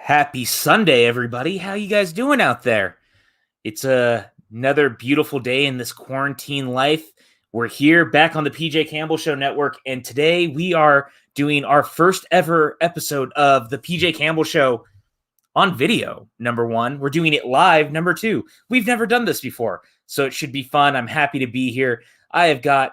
Happy Sunday, everybody. How you guys doing out there? It's another beautiful day in this quarantine life. We're here back on the PJ Campbell Show Network, and today we are doing our first ever episode of the PJ Campbell Show on video, number one. We're doing it live, number two. We've never done this before, so it should be fun. I'm happy to be here. I have got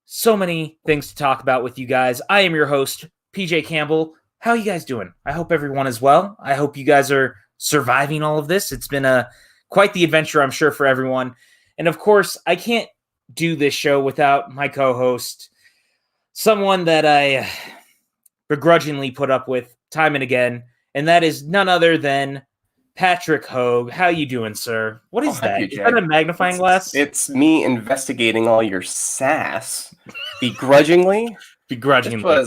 so many things to talk about with you guys. I am your host, PJ Campbell. How are you guys doing? I hope everyone is well. I hope you guys are surviving all of this. It's been quite the adventure, I'm sure, for everyone. And of course, I can't do this show without my co-host, someone that I begrudgingly put up with time and again, and that is none other than Patrick Hogue. How you doing, sir? What is that? Is that a magnifying glass? It's me investigating all your sass begrudgingly. Begrudgingly.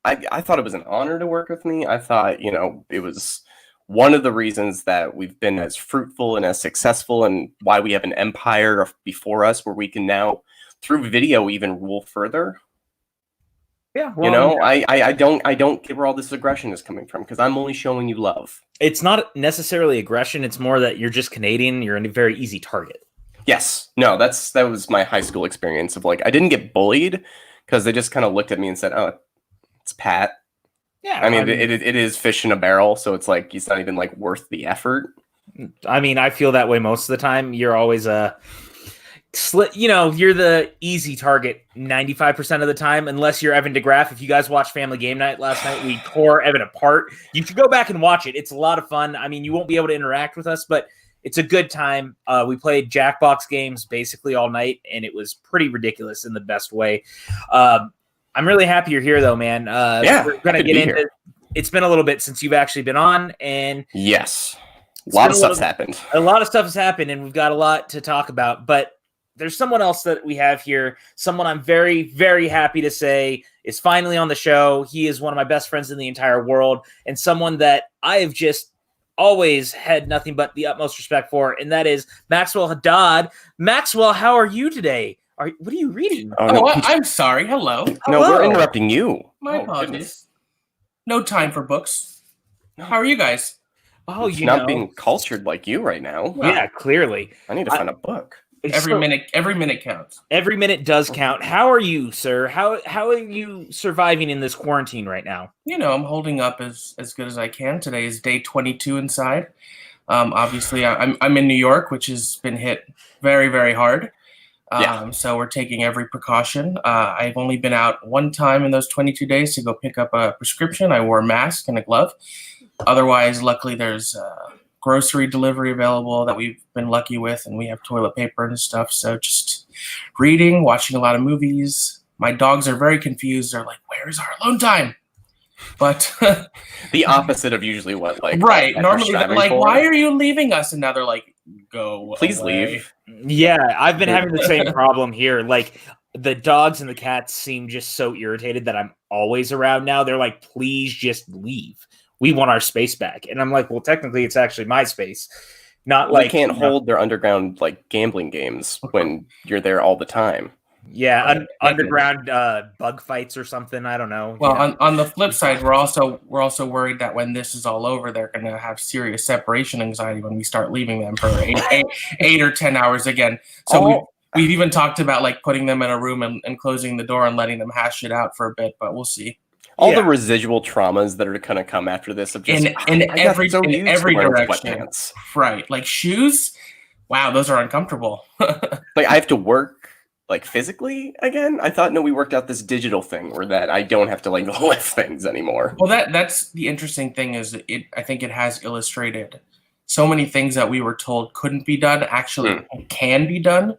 I thought it was an honor to work with me. I thought, it was one of the reasons that we've been as fruitful and as successful, and why we have an empire before us where we can now, through video, even rule further. Yeah, well, I don't get where all this aggression is coming from, because I'm only showing you love. It's not necessarily aggression. It's more that you're just Canadian. You're a very easy target. Yes. No, that was my high school experience of I didn't get bullied because they just kind of looked at me and said, "Oh, it's Pat." Yeah. I mean, it is fish in a barrel. So it's it's not even worth the effort. I mean, I feel that way most of the time. You're always you're the easy target 95% of the time, unless you're Evan Degraff. If you guys watched Family Game Night last night, we tore Evan apart. You should go back and watch it. It's a lot of fun. I mean, you won't be able to interact with us, but it's a good time. We played Jackbox games basically all night, and it was pretty ridiculous in the best way. I'm really happy you're here, though, man. We're going to get into it. It's been a little bit since you've actually been on, and yes, a lot of stuff's happened. A lot of stuff has happened, and we've got a lot to talk about, but there's someone else that we have here, someone I'm very, very happy to say is finally on the show. He is one of my best friends in the entire world, and someone that I have just always had nothing but the utmost respect for, and that is Maxwell Haddad. Maxwell, how are you today? What are you reading? I'm sorry. Hello. No, we're interrupting you. My apologies. No time for books. How are you guys? Oh, not being cultured like you right now. Yeah, clearly. I need to find a book. Every minute counts. Every minute does count. How are you, sir? How are you surviving in this quarantine right now? I'm holding up as good as I can. Today is day 22 inside. Obviously, I'm in New York, which has been hit very, very hard. So we're taking every precaution. I've only been out one time in those 22 days to go pick up a prescription. I wore a mask and a glove. Otherwise, luckily, there's grocery delivery available that we've been lucky with, and we have toilet paper and stuff. So just reading, watching a lot of movies. My dogs are very confused. They're like, "Where's our alone time?" But the opposite of usually what right. Normally, why are you leaving us? And now they're like, "Go, please away. Leave." Yeah, I've been having the same problem here. The dogs and the cats seem just so irritated that I'm always around now. They're like, "Please just leave. We want our space back." And I'm like, well, technically it's actually my space. Not they can't hold their underground gambling games when you're there all the time. Yeah, underground bug fights or something. I don't know. Well, on the flip side, we're also worried that when this is all over, they're going to have serious separation anxiety when we start leaving them for eight or 10 hours again. So we've even talked about putting them in a room and closing the door and letting them hash it out for a bit, but we'll see. All the residual traumas that are going to come after this of just in every direction. Right. Shoes. Wow, those are uncomfortable. I have to work physically again. I thought, no, we worked out this digital thing where that I don't have to lift things anymore. Well, that's the interesting thing is I think it has illustrated so many things that we were told couldn't be done actually can be done.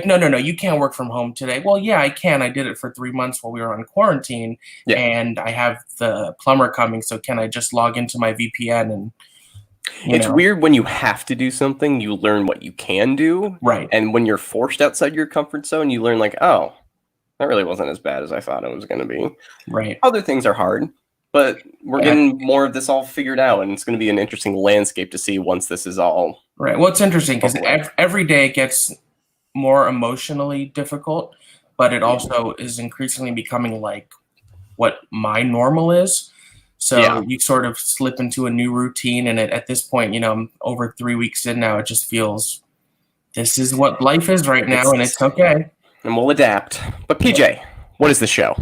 No, you can't work from home today. Well, yeah, I can. I did it for 3 months while we were on quarantine, and I have the plumber coming. So can I just log into my VPN and? It's weird when you have to do something, you learn what you can do. Right. And when you're forced outside your comfort zone, you learn oh, that really wasn't as bad as I thought it was going to be. Right. Other things are hard, but we're getting more of this all figured out, and it's going to be an interesting landscape to see once this is all. Right. Well, it's interesting because every day it gets more emotionally difficult, but it also is increasingly becoming what my normal is. So you sort of slip into a new routine. And at this point, I'm over 3 weeks in now. It just feels this is what life is right now, and it's okay. And we'll adapt. But PJ, what is the show?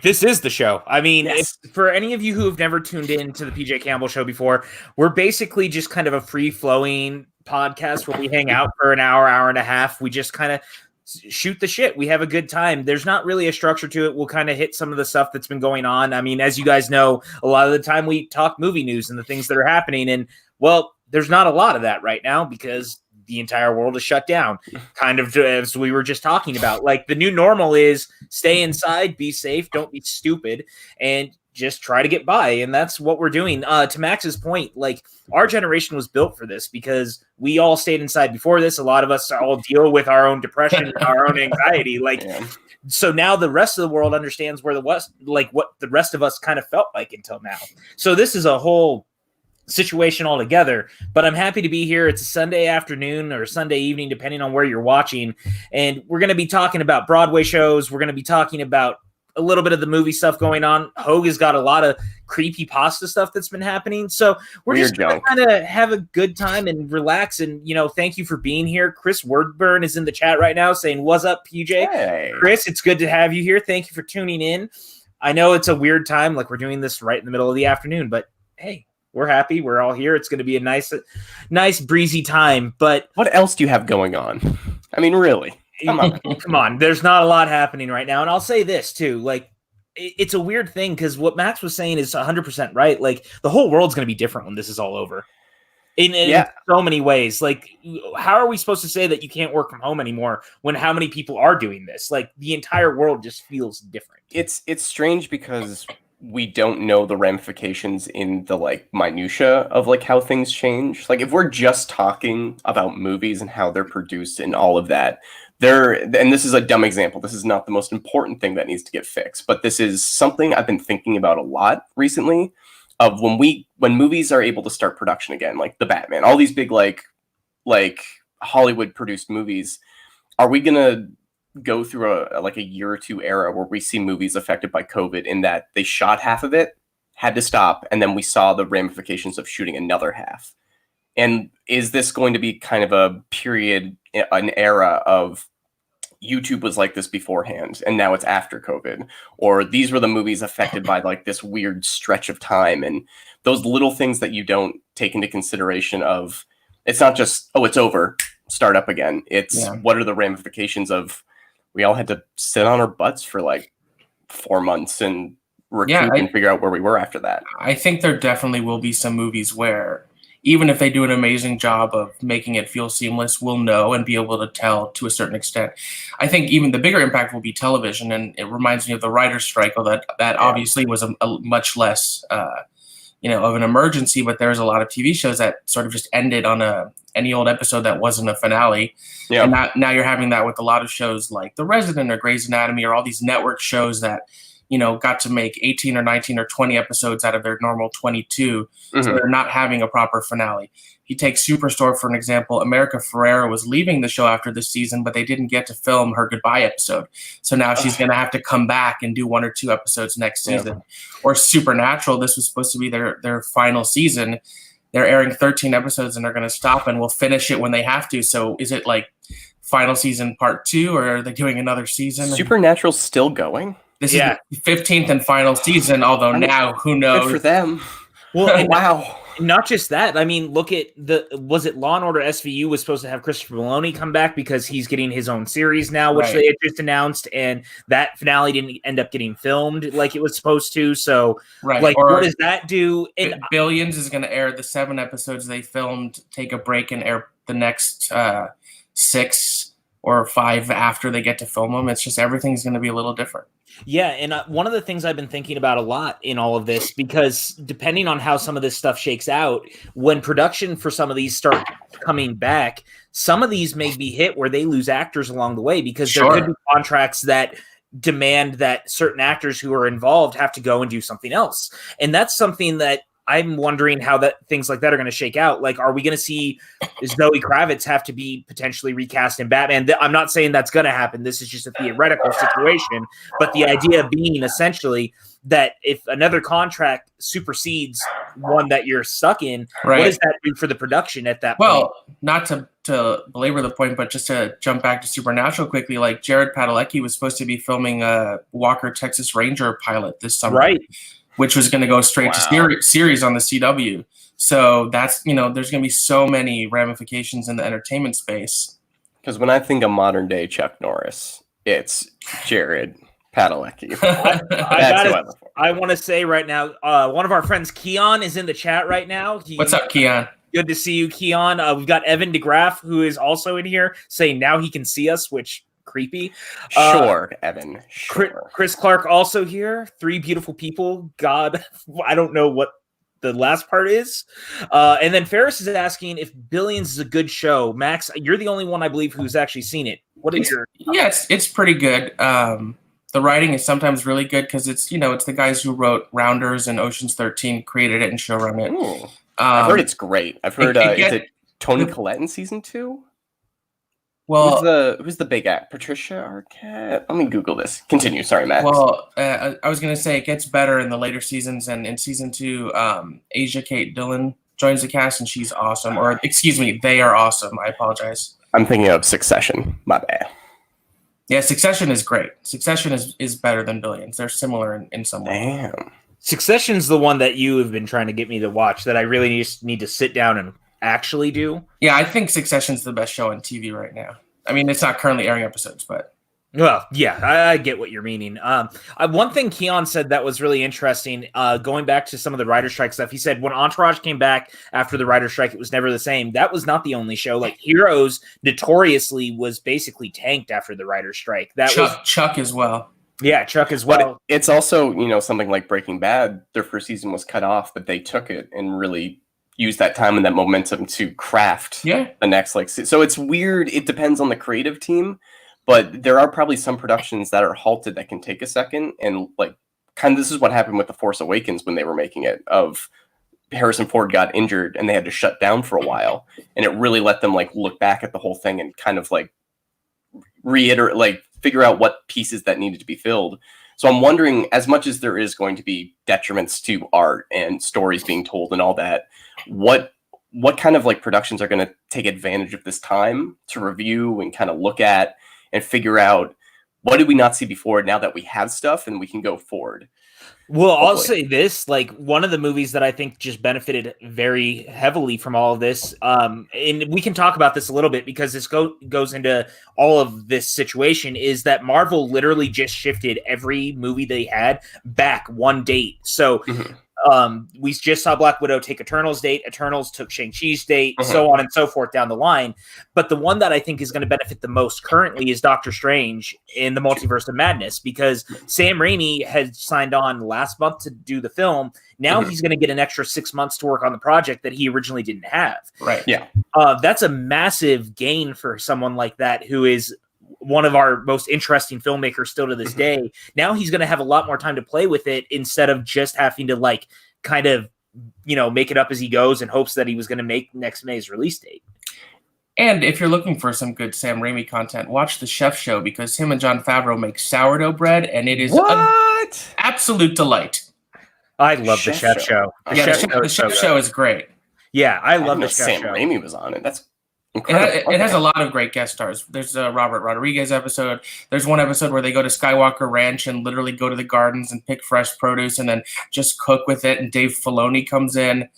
This is the show. I mean, if, for any of you who have never tuned in to the PJ Campbell show before, we're basically just kind of a free-flowing podcast where we hang out for an hour, hour and a half. We just kind of shoot the shit. We have a good time. There's not really a structure to it. We'll kind of hit some of the stuff that's been going on. I mean, as you guys know, a lot of the time we talk movie news and the things that are happening. And, well, there's not a lot of that right now because the entire world is shut down, kind of as we were just talking about. Like, the new normal is stay inside, be safe, don't be stupid, and just try to get by. And that's what we're doing. To Max's point, like, our generation was built for this because we all stayed inside before this. A lot of us all deal with our own depression and our own anxiety. Like, so now the rest of the world understands where the West, like what the rest of us kind of felt like until now. So this is a whole situation altogether, but I'm happy to be here. It's a Sunday afternoon or Sunday evening, depending on where you're watching. And we're going to be talking about Broadway shows. We're going to be talking about a little bit of the movie stuff going on. Hogue has got a lot of creepypasta stuff that's been happening. So we're just going to kind of have a good time and relax. And, thank you for being here. Chris Wordburn is in the chat right now saying, "What's up, PJ?" Hey. Chris, it's good to have you here. Thank you for tuning in. I know it's a weird time, like we're doing this right in the middle of the afternoon, but hey, we're happy. We're all here. It's going to be a nice breezy time. But what else do you have going on? I mean, really? Come on. There's not a lot happening right now. And I'll say this too, like, it's a weird thing because what Max was saying is 100% right. Like, the whole world's going to be different when this is all over in so many ways. Like, how are we supposed to say that you can't work from home anymore when how many people are doing this? Like, the entire world just feels different. It's strange because we don't know the ramifications in the minutia of how things change. Like, if we're just talking about movies and how they're produced and all of that, and this is a dumb example, this is not the most important thing that needs to get fixed, but this is something I've been thinking about a lot recently, of when movies are able to start production again, like the Batman, all these big like Hollywood produced movies, are we gonna go through a year or two era where we see movies affected by COVID in that they shot half of it, had to stop, and then we saw the ramifications of shooting another half? And is this going to be kind of a period, an era of YouTube was like this beforehand and now it's after COVID? Or these were the movies affected by this weird stretch of time, and those little things that you don't take into consideration of, it's not just, oh, it's over, start up again. It's what are the ramifications of, we all had to sit on our butts for 4 months and recoup and figure out where we were after that. I think there definitely will be some movies where, even if they do an amazing job of making it feel seamless, we'll know and be able to tell to a certain extent. I think even the bigger impact will be television, and it reminds me of the writer's strike, although that obviously was a much less, of an emergency, but there's a lot of TV shows that sort of just ended on any old episode that wasn't a finale. Yeah. And now you're having that with a lot of shows like The Resident or Grey's Anatomy or all these network shows that, got to make 18 or 19 or 20 episodes out of their normal 22. Mm-hmm. So they're not having a proper finale. You take Superstore, for an example. America Ferrera was leaving the show after this season, but they didn't get to film her goodbye episode. So now she's going to have to come back and do 1 or 2 episodes next season. Or Supernatural, this was supposed to be their final season. They're airing 13 episodes and they're going to stop and we'll finish it when they have to. So is it final season part 2, or are they doing another season? Supernatural's still going? This is the 15th and final season, although now, who knows? Good for them. Well, wow. Not just that. I mean, look at was it Law & Order SVU was supposed to have Christopher Maloney come back because he's getting his own series now, which they had just announced, and that finale didn't end up getting filmed like it was supposed to. So, what does that do? And Billions is going to air the 7 episodes they filmed, take a break, and air the next 6 or 5 after they get to film them. It's just everything's going to be a little different. Yeah, and one of the things I've been thinking about a lot in all of this, because depending on how some of this stuff shakes out, when production for some of these start coming back, some of these may be hit where they lose actors along the way, because there could be contracts that demand that certain actors who are involved have to go and do something else. And that's something that I'm wondering how things like that are going to shake out. Like, are we going to see Zoe Kravitz have to be potentially recast in Batman? I'm not saying that's going to happen. This is just a theoretical situation, but the idea being essentially that if another contract supersedes one that you're stuck in, what does that do for the production at that point? Well, not to belabor the point, but just to jump back to Supernatural quickly, like Jared Padalecki was supposed to be filming a Walker Texas Ranger pilot this summer, right? Which was going to go straight to series on the CW. So that's, there's going to be so many ramifications in the entertainment space. Because when I think of modern day Chuck Norris, it's Jared Padalecki. I want to say right now, one of our friends, Keon, is in the chat right now. What's up, Keon? Good to see you, Keon. We've got Evan Degraff, who is also in here, saying now he can see us, which creepy. Sure, Evan. Sure. Chris Clark also here. 3 beautiful people. God, I don't know what the last part is. And then Ferris is asking if Billions is a good show. Max, you're the only one I believe who's actually seen it. What is your? Yeah, it's pretty good. The writing is sometimes really good because it's it's the guys who wrote Rounders and Ocean's 13 created it and showrun it. Ooh. I've heard it's great. I've heard is it Toni Collette in season 2? Well, who's the big act? Patricia Arquette? Let me Google this. Continue. Sorry, Max. Well, I was going to say it gets better in the later seasons, and in season 2, Asia Kate Dillon joins the cast, and she's awesome. Or, excuse me, they are awesome. I apologize. I'm thinking of Succession. My bad. Yeah, Succession is great. Succession is better than Billions. They're similar in some way. Damn. Succession's the one that you have been trying to get me to watch that I really just need to sit down and actually do. Yeah, I think Succession's the best show on TV right now. I mean, it's not currently airing episodes, but well, yeah, I get what you're meaning. One thing Keon said that was really interesting, going back to some of the writer strike stuff, he said when Entourage came back after the writer strike, it was never the same. That was not the only show. Like Heroes notoriously was basically tanked after the writer strike. Chuck as well. Yeah, Chuck as well. But it's also, something like Breaking Bad, their first season was cut off, but they took it and really used that time and that momentum to craft the next so it's weird. It depends on the creative team, but there are probably some productions that are halted that can take a second, and this is what happened with The Force Awakens when they were making it. Of Harrison Ford got injured and they had to shut down for a while, and it really let them look back at the whole thing and kind of reiterate, figure out what pieces that needed to be filled. So I'm wondering, as much as there is going to be detriments to art and stories being told and all that, what kind of productions are going to take advantage of this time to review and kind of look at and figure out what did we not see before now that we have stuff and we can go forward. Well, I'll say this, one of the movies that I think just benefited very heavily from all of this, and we can talk about this a little bit because this goes into all of this situation, is that Marvel literally just shifted every movie they had back one date. So we just saw Black Widow take Eternals date. Eternals took Shang-Chi's date, so on and so forth down the line. But the one that I think is going to benefit the most currently is Doctor Strange in the Multiverse of Madness, because Sam Raimi had signed on last month to do the film. Now he's going to get an extra 6 months to work on the project that he originally didn't have. Right. Yeah. That's a massive gain for someone like that, who is one of our most interesting filmmakers still to this day. Now he's going to have a lot more time to play with it instead of just having to kind of, make it up as he goes in hopes that he was going to make next May's release date. And if you're looking for some good Sam Raimi content, watch The Chef Show, because him and Jon Favreau make sourdough bread, and it is an absolute delight. I love The Chef Show. The Chef Show is great. Yeah, I love The Chef Sam Show. Raimi was on it. That's incredible. It has a lot of great guest stars. There's a Robert Rodriguez episode. There's one episode where they go to Skywalker Ranch and literally go to the gardens and pick fresh produce and then just cook with it. And Dave Filoni comes in.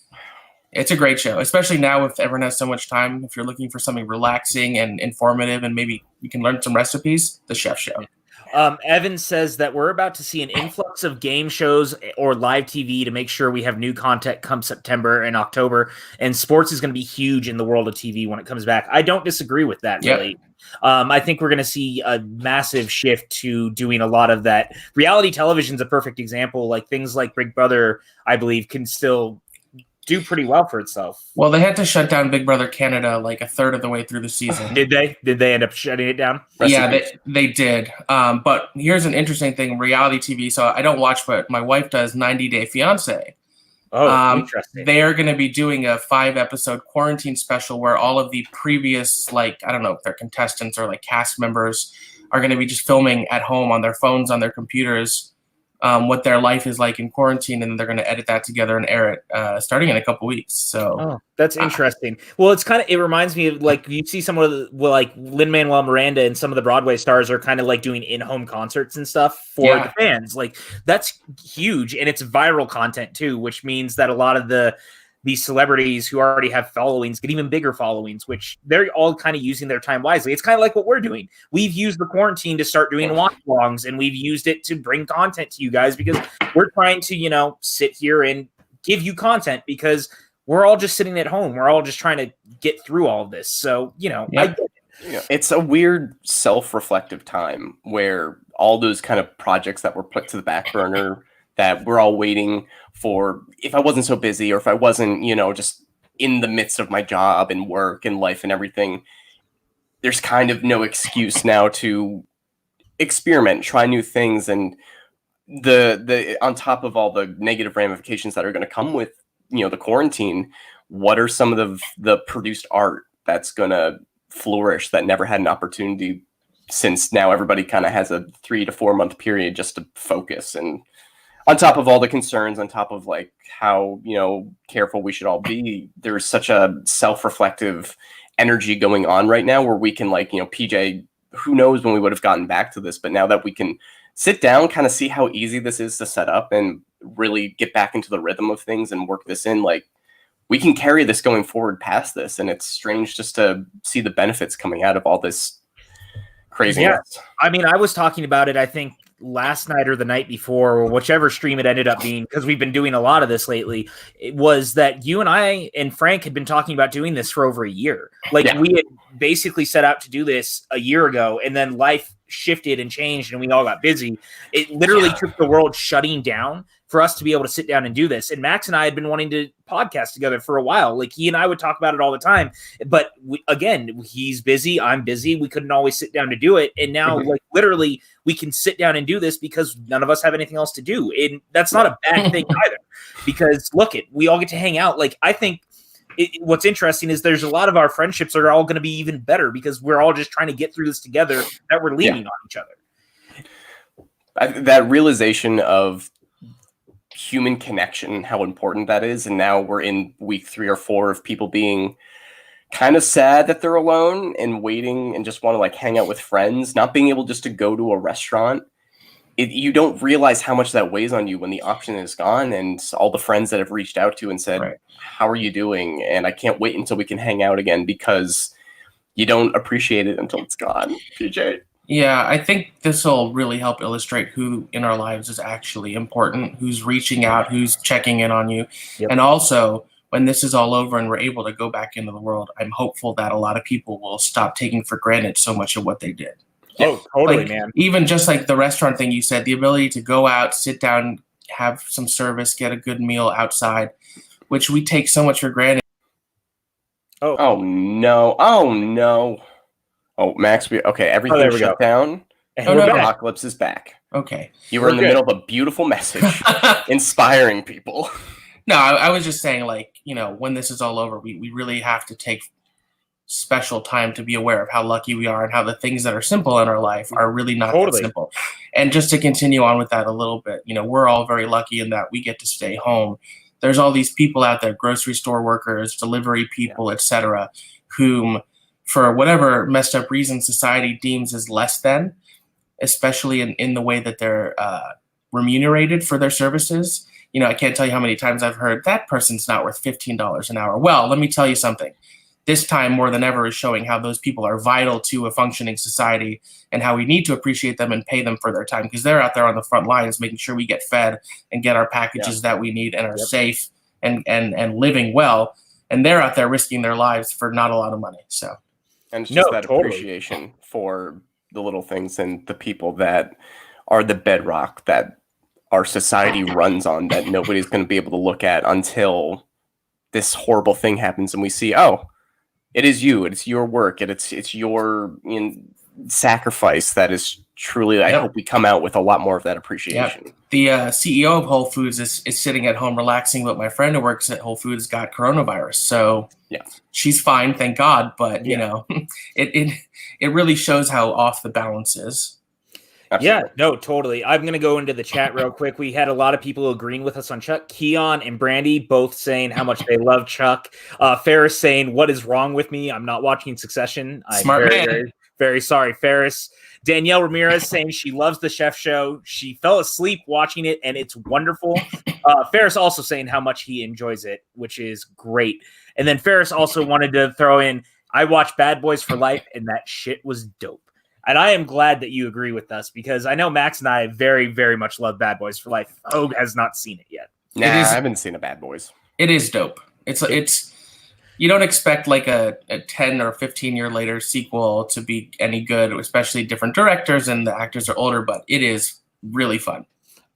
It's a great show, especially now if everyone has so much time. If you're looking for something relaxing and informative and maybe you can learn some recipes, The Chef Show. Evan says that we're about to see an influx of game shows or live TV to make sure we have new content come September and October. And sports is going to be huge in the world of TV when it comes back. I don't disagree with that, really. I think we're going to see a massive shift to doing a lot of that. Reality television is a perfect example. Things like Big Brother, I believe, can still do pretty well for itself. Well, they had to shut down Big Brother Canada a third of the way through the season. Did they? Did they end up shutting it down? They did. But here's an interesting thing, reality TV. So I don't watch, but my wife does 90 Day Fiance. Oh, interesting. They're going to be doing a 5-episode quarantine special where all of the previous, like, I don't know if they're contestants or like cast members are going to be just filming at home on their phones, on their computers, what their life is like in quarantine, and they're going to edit that together and air it starting in a couple weeks. So that's interesting. Well, it reminds me of, like, you see some of the, like, Lin-Manuel Miranda and some of the Broadway stars are kind of like doing in-home concerts and stuff for the fans. Like, that's huge, and it's viral content too, which means that a lot of these celebrities who already have followings get even bigger followings, which they're all kind of using their time wisely. It's kind of like what we're doing. We've used the quarantine to start doing watch longs, and we've used it to bring content to you guys because we're trying to, sit here and give you content because we're all just sitting at home. We're all just trying to get through all of this. So, I get it. It's a weird self-reflective time where all those kind of projects that were put to the back burner that we're all waiting for, if I wasn't so busy or if I wasn't, just in the midst of my job and work and life and everything, there's kind of no excuse now to experiment, try new things. And the on top of all the negative ramifications that are going to come with, the quarantine, what are some of the produced art that's going to flourish that never had an opportunity, since now everybody kind of has a 3 to 4 month period just to focus? And on top of all the concerns, on top of like how, careful we should all be, there's such a self-reflective energy going on right now where we can, like, PJ, who knows when we would have gotten back to this, but now that we can sit down, kind of see how easy this is to set up and really get back into the rhythm of things and work this in, like, we can carry this going forward past this. And it's strange just to see the benefits coming out of all this craziness. Yeah. I mean, I was talking about it, I think, last night or the night before, or whichever stream it ended up being, because we've been doing a lot of this lately. It was that you and I and Frank had been talking about doing this for over a year. Like, we had basically set out to do this a year ago, and then life shifted and changed and we all got busy. It literally took the world shutting down for us to be able to sit down and do this. And Max and I had been wanting to podcast together for a while. Like, he and I would talk about it all the time, but again, he's busy, I'm busy. We couldn't always sit down to do it. And now, like, literally we can sit down and do this because none of us have anything else to do. And that's not a bad thing either, because we all get to hang out. Like, I think what's interesting is there's a lot of our friendships are all going to be even better because we're all just trying to get through this together, that we're leaning on each other. That realization of human connection, how important that is. And now we're in week 3 or 4 of people being kind of sad that they're alone and waiting and just want to, like, hang out with friends, not being able just to go to a restaurant. You don't realize how much that weighs on you when the option is gone, and all the friends that have reached out to and said, how are you doing? And I can't wait until we can hang out again, because you don't appreciate it until it's gone. PJ? Yeah, I think this will really help illustrate who in our lives is actually important, who's reaching out, who's checking in on you. And also, when this is all over and we're able to go back into the world, I'm hopeful that a lot of people will stop taking for granted so much of what they did. Oh, totally, like, man. Even just like the restaurant thing you said, the ability to go out, sit down, have some service, get a good meal outside, which we take so much for granted. Oh no. Oh, Max, everything shut down. And the apocalypse is back. Okay. You were in the middle of a beautiful message, inspiring people. No, I was just saying, like, when this is all over, we really have to take special time to be aware of how lucky we are and how the things that are simple in our life are really not that simple. And just to continue on with that a little bit, we're all very lucky in that we get to stay home. There's all these people out there, grocery store workers, delivery people, etc., whom, for whatever messed up reason society deems as less than, especially in the way that they're remunerated for their services. I can't tell you how many times I've heard that person's not worth $15 an hour. Well, let me tell you something. This time more than ever is showing how those people are vital to a functioning society and how we need to appreciate them and pay them for their time, because they're out there on the front lines making sure we get fed and get our packages that we need and are safe and living well. And they're out there risking their lives for not a lot of money. So, and it's just appreciation for the little things and the people that are the bedrock that our society runs on, that nobody's going to be able to look at until this horrible thing happens and we see, oh, it is you, it's your work, it's your sacrifice that is truly, I hope we come out with a lot more of that appreciation. Yep. The CEO of Whole Foods is sitting at home relaxing, but my friend who works at Whole Foods got coronavirus. So she's fine, thank God. But, you know, it really shows how off the balance is. Absolutely. Yeah, no, totally. I'm going to go into the chat real quick. We had a lot of people agreeing with us on Chuck. Keon and Brandy both saying how much they love Chuck. Ferris saying, what is wrong with me? I'm not watching Succession. Smart man. Very, very sorry, Ferris. Danielle Ramirez saying she loves the chef show. She fell asleep watching it, and it's wonderful. Ferris also saying how much he enjoys it, which is great. And then Ferris also wanted to throw in, I watched Bad Boys for Life, and that shit was dope. And I am glad that you agree with us, because I know Max and I very, very much love Bad Boys for Life. Hogue has not seen it yet. Nah, I haven't seen a Bad Boys. It is dope. It's you don't expect like a 10 or 15 year later sequel to be any good, especially different directors and the actors are older, but it is really fun.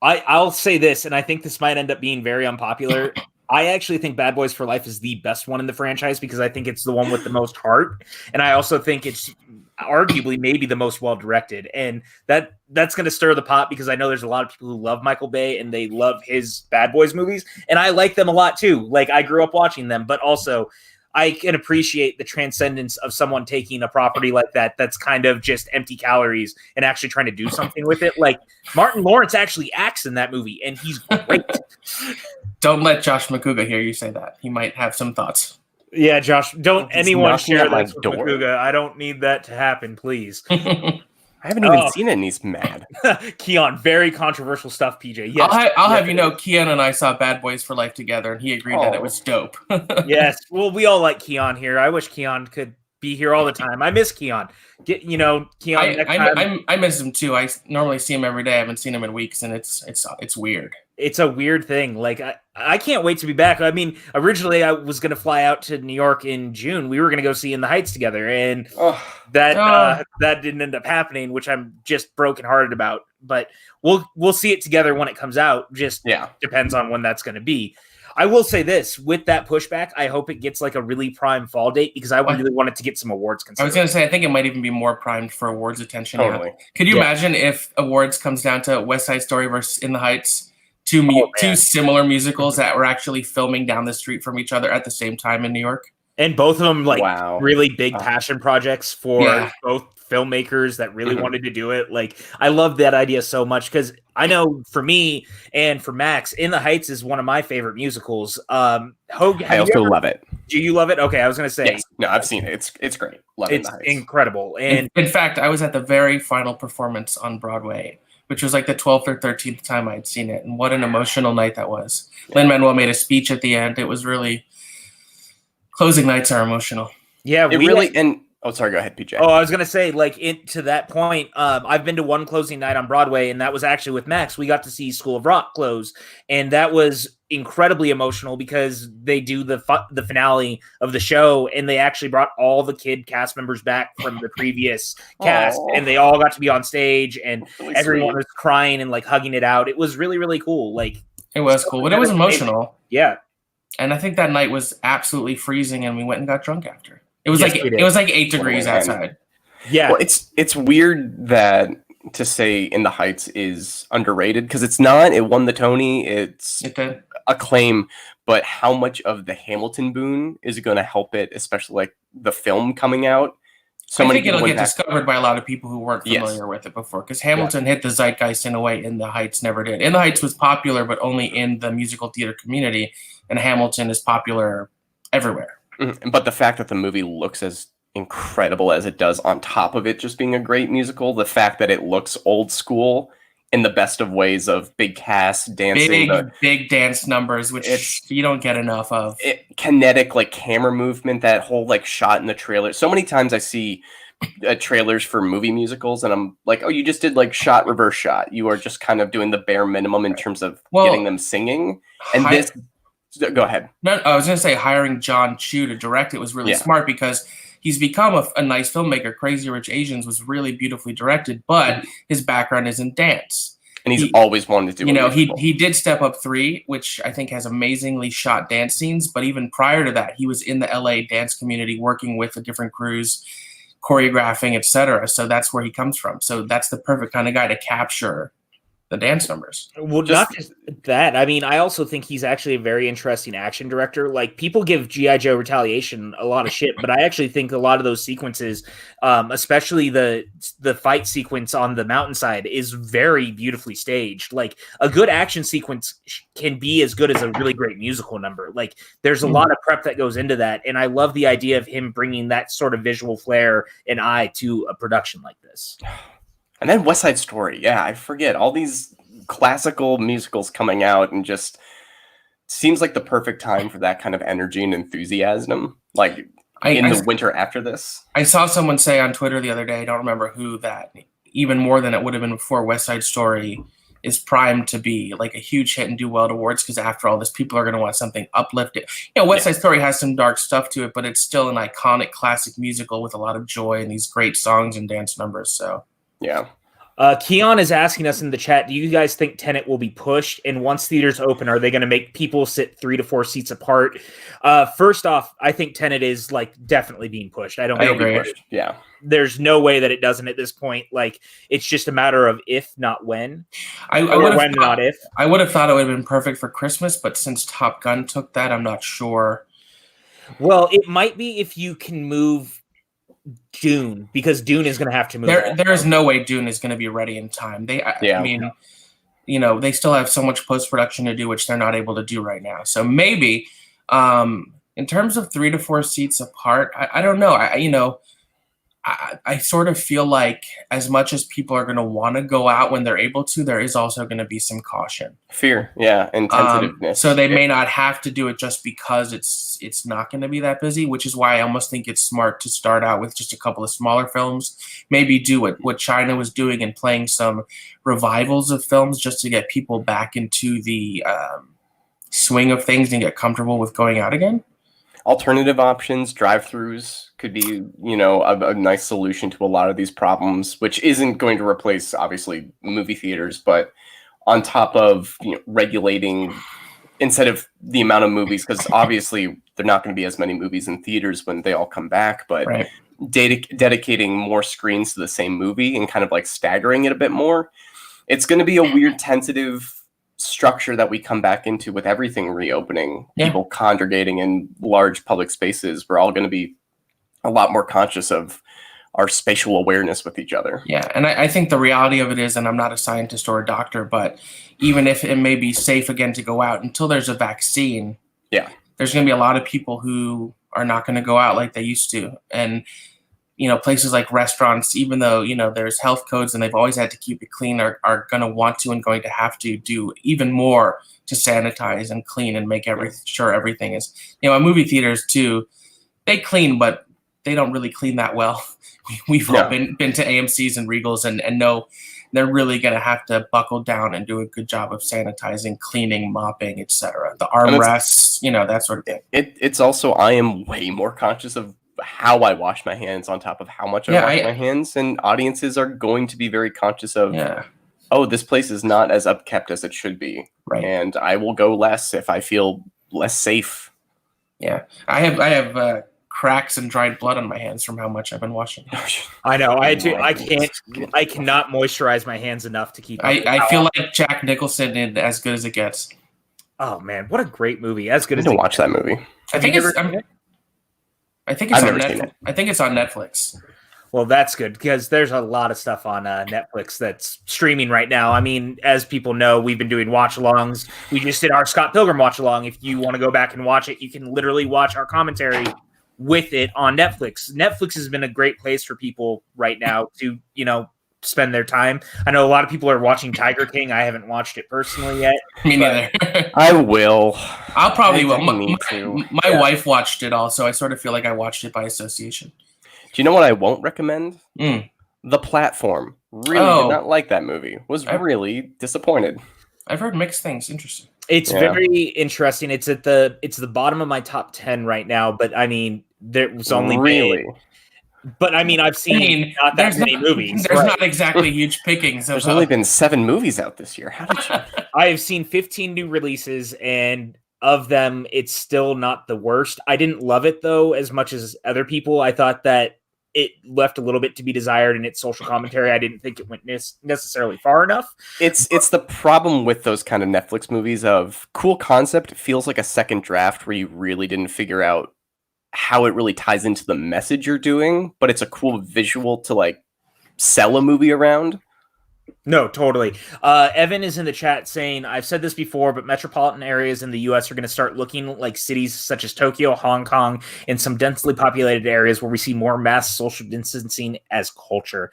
I'll say this, and I think this might end up being very unpopular. I actually think Bad Boys for Life is the best one in the franchise, because I think it's the one with the most heart. And I also think it's arguably maybe the most well-directed. And that's going to stir the pot, because I know there's a lot of people who love Michael Bay and they love his Bad Boys movies. And I like them a lot too. Like, I grew up watching them, but also I can appreciate the transcendence of someone taking a property like that that's kind of just empty calories and actually trying to do something with it. Like, Martin Lawrence actually acts in that movie, and he's great. Don't let Josh McCouga hear you say that. He might have some thoughts. Yeah, Josh, don't anyone share my this with door. McCouga. I don't need that to happen, please. I haven't even seen it, and he's mad. Keon, very controversial stuff, PJ. Yes, I'll have you know, Keon and I saw Bad Boys for Life together, and he agreed that it was dope. Yes, well, we all like Keon here. I wish Keon could be here all the time. I miss Keon. Keon. I miss him too. I normally see him every day. I haven't seen him in weeks, and it's weird. It's a weird thing. Like, I can't wait to be back. I mean, originally I was going to fly out to New York in June. We were going to go see In the Heights together, and that didn't end up happening, which I'm just brokenhearted about. But we'll see it together when it comes out. Just depends on when that's going to be. I will say this, with that pushback, I hope it gets like a really prime fall date, because I really want it to get some awards considered. I was going to say, I think it might even be more primed for awards attention. Totally. Could you imagine if awards comes down to West Side Story versus In the Heights? Two similar musicals that were actually filming down the street from each other at the same time in New York. And both of them, really big passion projects for both filmmakers that really wanted to do it. Like, I love that idea so much, because I know for me and for Max, In the Heights is one of my favorite musicals. Hogue, I also love it. Do you love it? Okay, I was going to say. Yes. No, I've seen it. It's great. Love it. It's incredible. And in fact, I was at the very final performance on Broadway, which was like the 12th or 13th time I'd seen it. And what an emotional night that was. Yeah. Lin-Manuel made a speech at the end. It was really, closing nights are emotional. Yeah, sorry, go ahead, PJ. Oh, I was going to say, like, to that point, I've been to one closing night on Broadway, and that was actually with Max. We got to see School of Rock close, and that was incredibly emotional, because they do the finale of the show, and they actually brought all the kid cast members back from the previous cast, and they all got to be on stage, and really everyone was crying and like hugging it out. It was really, really cool. Like, it was cool, but it was emotional. Yeah. And I think that night was absolutely freezing, and we went and got drunk after. It was it was like 8 degrees outside. Yeah. Well, it's weird that to say In the Heights is underrated, because it's not. It won the Tony. It did. Acclaim, but how much of the Hamilton boon is going to help it, especially like the film coming out? I think it'll get discovered by a lot of people who weren't familiar with it before, because Hamilton hit the zeitgeist in a way In the Heights never did. In the Heights was popular, but only in the musical theater community, and Hamilton is popular everywhere. Mm-hmm. But the fact that the movie looks as incredible as it does, on top of it just being a great musical, the fact that it looks old school in the best of ways, of big cast dancing, big dance numbers, which you don't get enough of. Kinetic, like, camera movement, that whole like shot in the trailer. So many times I see trailers for movie musicals, and I'm like, oh, you just did like shot, reverse shot. You are just kind of doing the bare minimum in terms of getting them singing. And this, go ahead. No, I was going to say, hiring John Chu to direct it was really smart, because he's become a nice filmmaker. Crazy Rich Asians was really beautifully directed, but his background is in dance. And he's always wanted to do he did Step Up 3, which I think has amazingly shot dance scenes. But even prior to that, he was in the LA dance community working with the different crews, choreographing, etc. So that's where he comes from. So that's the perfect kind of guy to capture the dance numbers. Well, not just that. I mean, I also think he's actually a very interesting action director. Like, people give G.I. Joe Retaliation a lot of shit, but I actually think a lot of those sequences, especially the fight sequence on the mountainside, is very beautifully staged. Like, a good action sequence can be as good as a really great musical number. Like, there's a lot of prep that goes into that, and I love the idea of him bringing that sort of visual flair and eye to a production like this. And then West Side Story. Yeah, I forget. All these classical musicals coming out, and just seems like the perfect time for that kind of energy and enthusiasm. Like, in the winter after this. I saw someone say on Twitter the other day, I don't remember who, that even more than it would have been before, West Side Story is primed to be like a huge hit and do well at awards, because after all this, people are going to want something uplifted. You know, West Side Story has some dark stuff to it, but it's still an iconic classic musical with a lot of joy and these great songs and dance numbers. So yeah. Keon is asking us in the chat, do you guys think Tenet will be pushed? And once theaters open, are they going to make people sit 3 to 4 seats apart? First off, I think Tenet is like definitely being pushed. I agree. Yeah. There's no way that it doesn't at this point. Like, it's just a matter of if, not when. I would have not if. I would have thought it would have been perfect for Christmas, but since Top Gun took that, I'm not sure. Well, it might be if you can move Dune, because Dune is going to have to move. There is no way Dune is going to be ready in time. I mean, you know, they still have so much post-production to do, which they're not able to do right now. So maybe, in terms of 3 to 4 seats apart, I don't know. I sort of feel like as much as people are going to want to go out when they're able to, there is also going to be some caution. Fear, yeah, and tentativeness. So they may not have to do it just because it's not going to be that busy, which is why I almost think it's smart to start out with just a couple of smaller films. Maybe do what China was doing and playing some revivals of films just to get people back into the swing of things and get comfortable with going out again. Alternative options, drive-thrus could be, you know, a nice solution to a lot of these problems, which isn't going to replace, obviously, movie theaters, but on top of, you know, regulating instead of the amount of movies, because obviously there are not going to be as many movies in theaters when they all come back, but dedicating more screens to the same movie and kind of like staggering it a bit more. It's going to be a weird tentative structure that we come back into with everything reopening. People congregating in large public spaces. We're all going to be a lot more conscious of our spatial awareness with each other. Yeah, and I think the reality of it is, and I'm not a scientist or a doctor, but even if it may be safe again to go out until there's a vaccine, there's going to be a lot of people who are not going to go out like they used to. And you know, places like restaurants, even though, you know, there's health codes and they've always had to keep it clean, are going to want to and going to have to do even more to sanitize and clean and make sure everything is, you know, movie theaters too, they clean, but they don't really clean that well. We've all been to AMC's and Regals and know they're really going to have to buckle down and do a good job of sanitizing, cleaning, mopping, etc. The armrests, you know, that sort of thing. It's also, I am way more conscious of how I wash my hands on top of how much I wash my hands, and audiences are going to be very conscious of, oh, this place is not as upkept as it should be, and I will go less if I feel less safe. Yeah, I have cracks and dried blood on my hands from how much I've been washing. I know. I cannot moisturize my hands enough to keep. I feel like Jack Nicholson in As Good as It Gets. Oh man, what a great movie! As Good as It Gets. Watch that movie. I think it's on Netflix. I think it's on Netflix. Well, that's good, because there's a lot of stuff on Netflix that's streaming right now. I mean, as people know, we've been doing watch-alongs. We just did our Scott Pilgrim watch-along. If you want to go back and watch it, you can literally watch our commentary with it on Netflix. Netflix has been a great place for people right now to, you know, spend their time. I know a lot of people are watching Tiger King. I haven't watched it personally yet. Me neither. I will. I'll probably will. My wife watched it also. I sort of feel like I watched it by association. Do you know what I won't recommend? The Platform. Really did not like that movie. Was really disappointed. I've heard mixed things. Interesting. It's very interesting. It's the bottom of my top 10 right now, but I mean, there was only But I mean, I've seen not that many movies. There's not exactly huge pickings. There's only been 7 movies out this year. How did you? I have seen 15 new releases, and of them, it's still not the worst. I didn't love it though as much as other people. I thought that it left a little bit to be desired in its social commentary. I didn't think it went necessarily far enough. It's the problem with those kind of Netflix movies of cool concept. It feels like a second draft where you really didn't figure out how it really ties into the message you're doing, but it's a cool visual to like sell a movie around. No, totally. Evan is in the chat saying, I've said this before, but metropolitan areas in the U.S. are going to start looking like cities such as Tokyo, Hong Kong, and some densely populated areas where we see more mass social distancing as culture.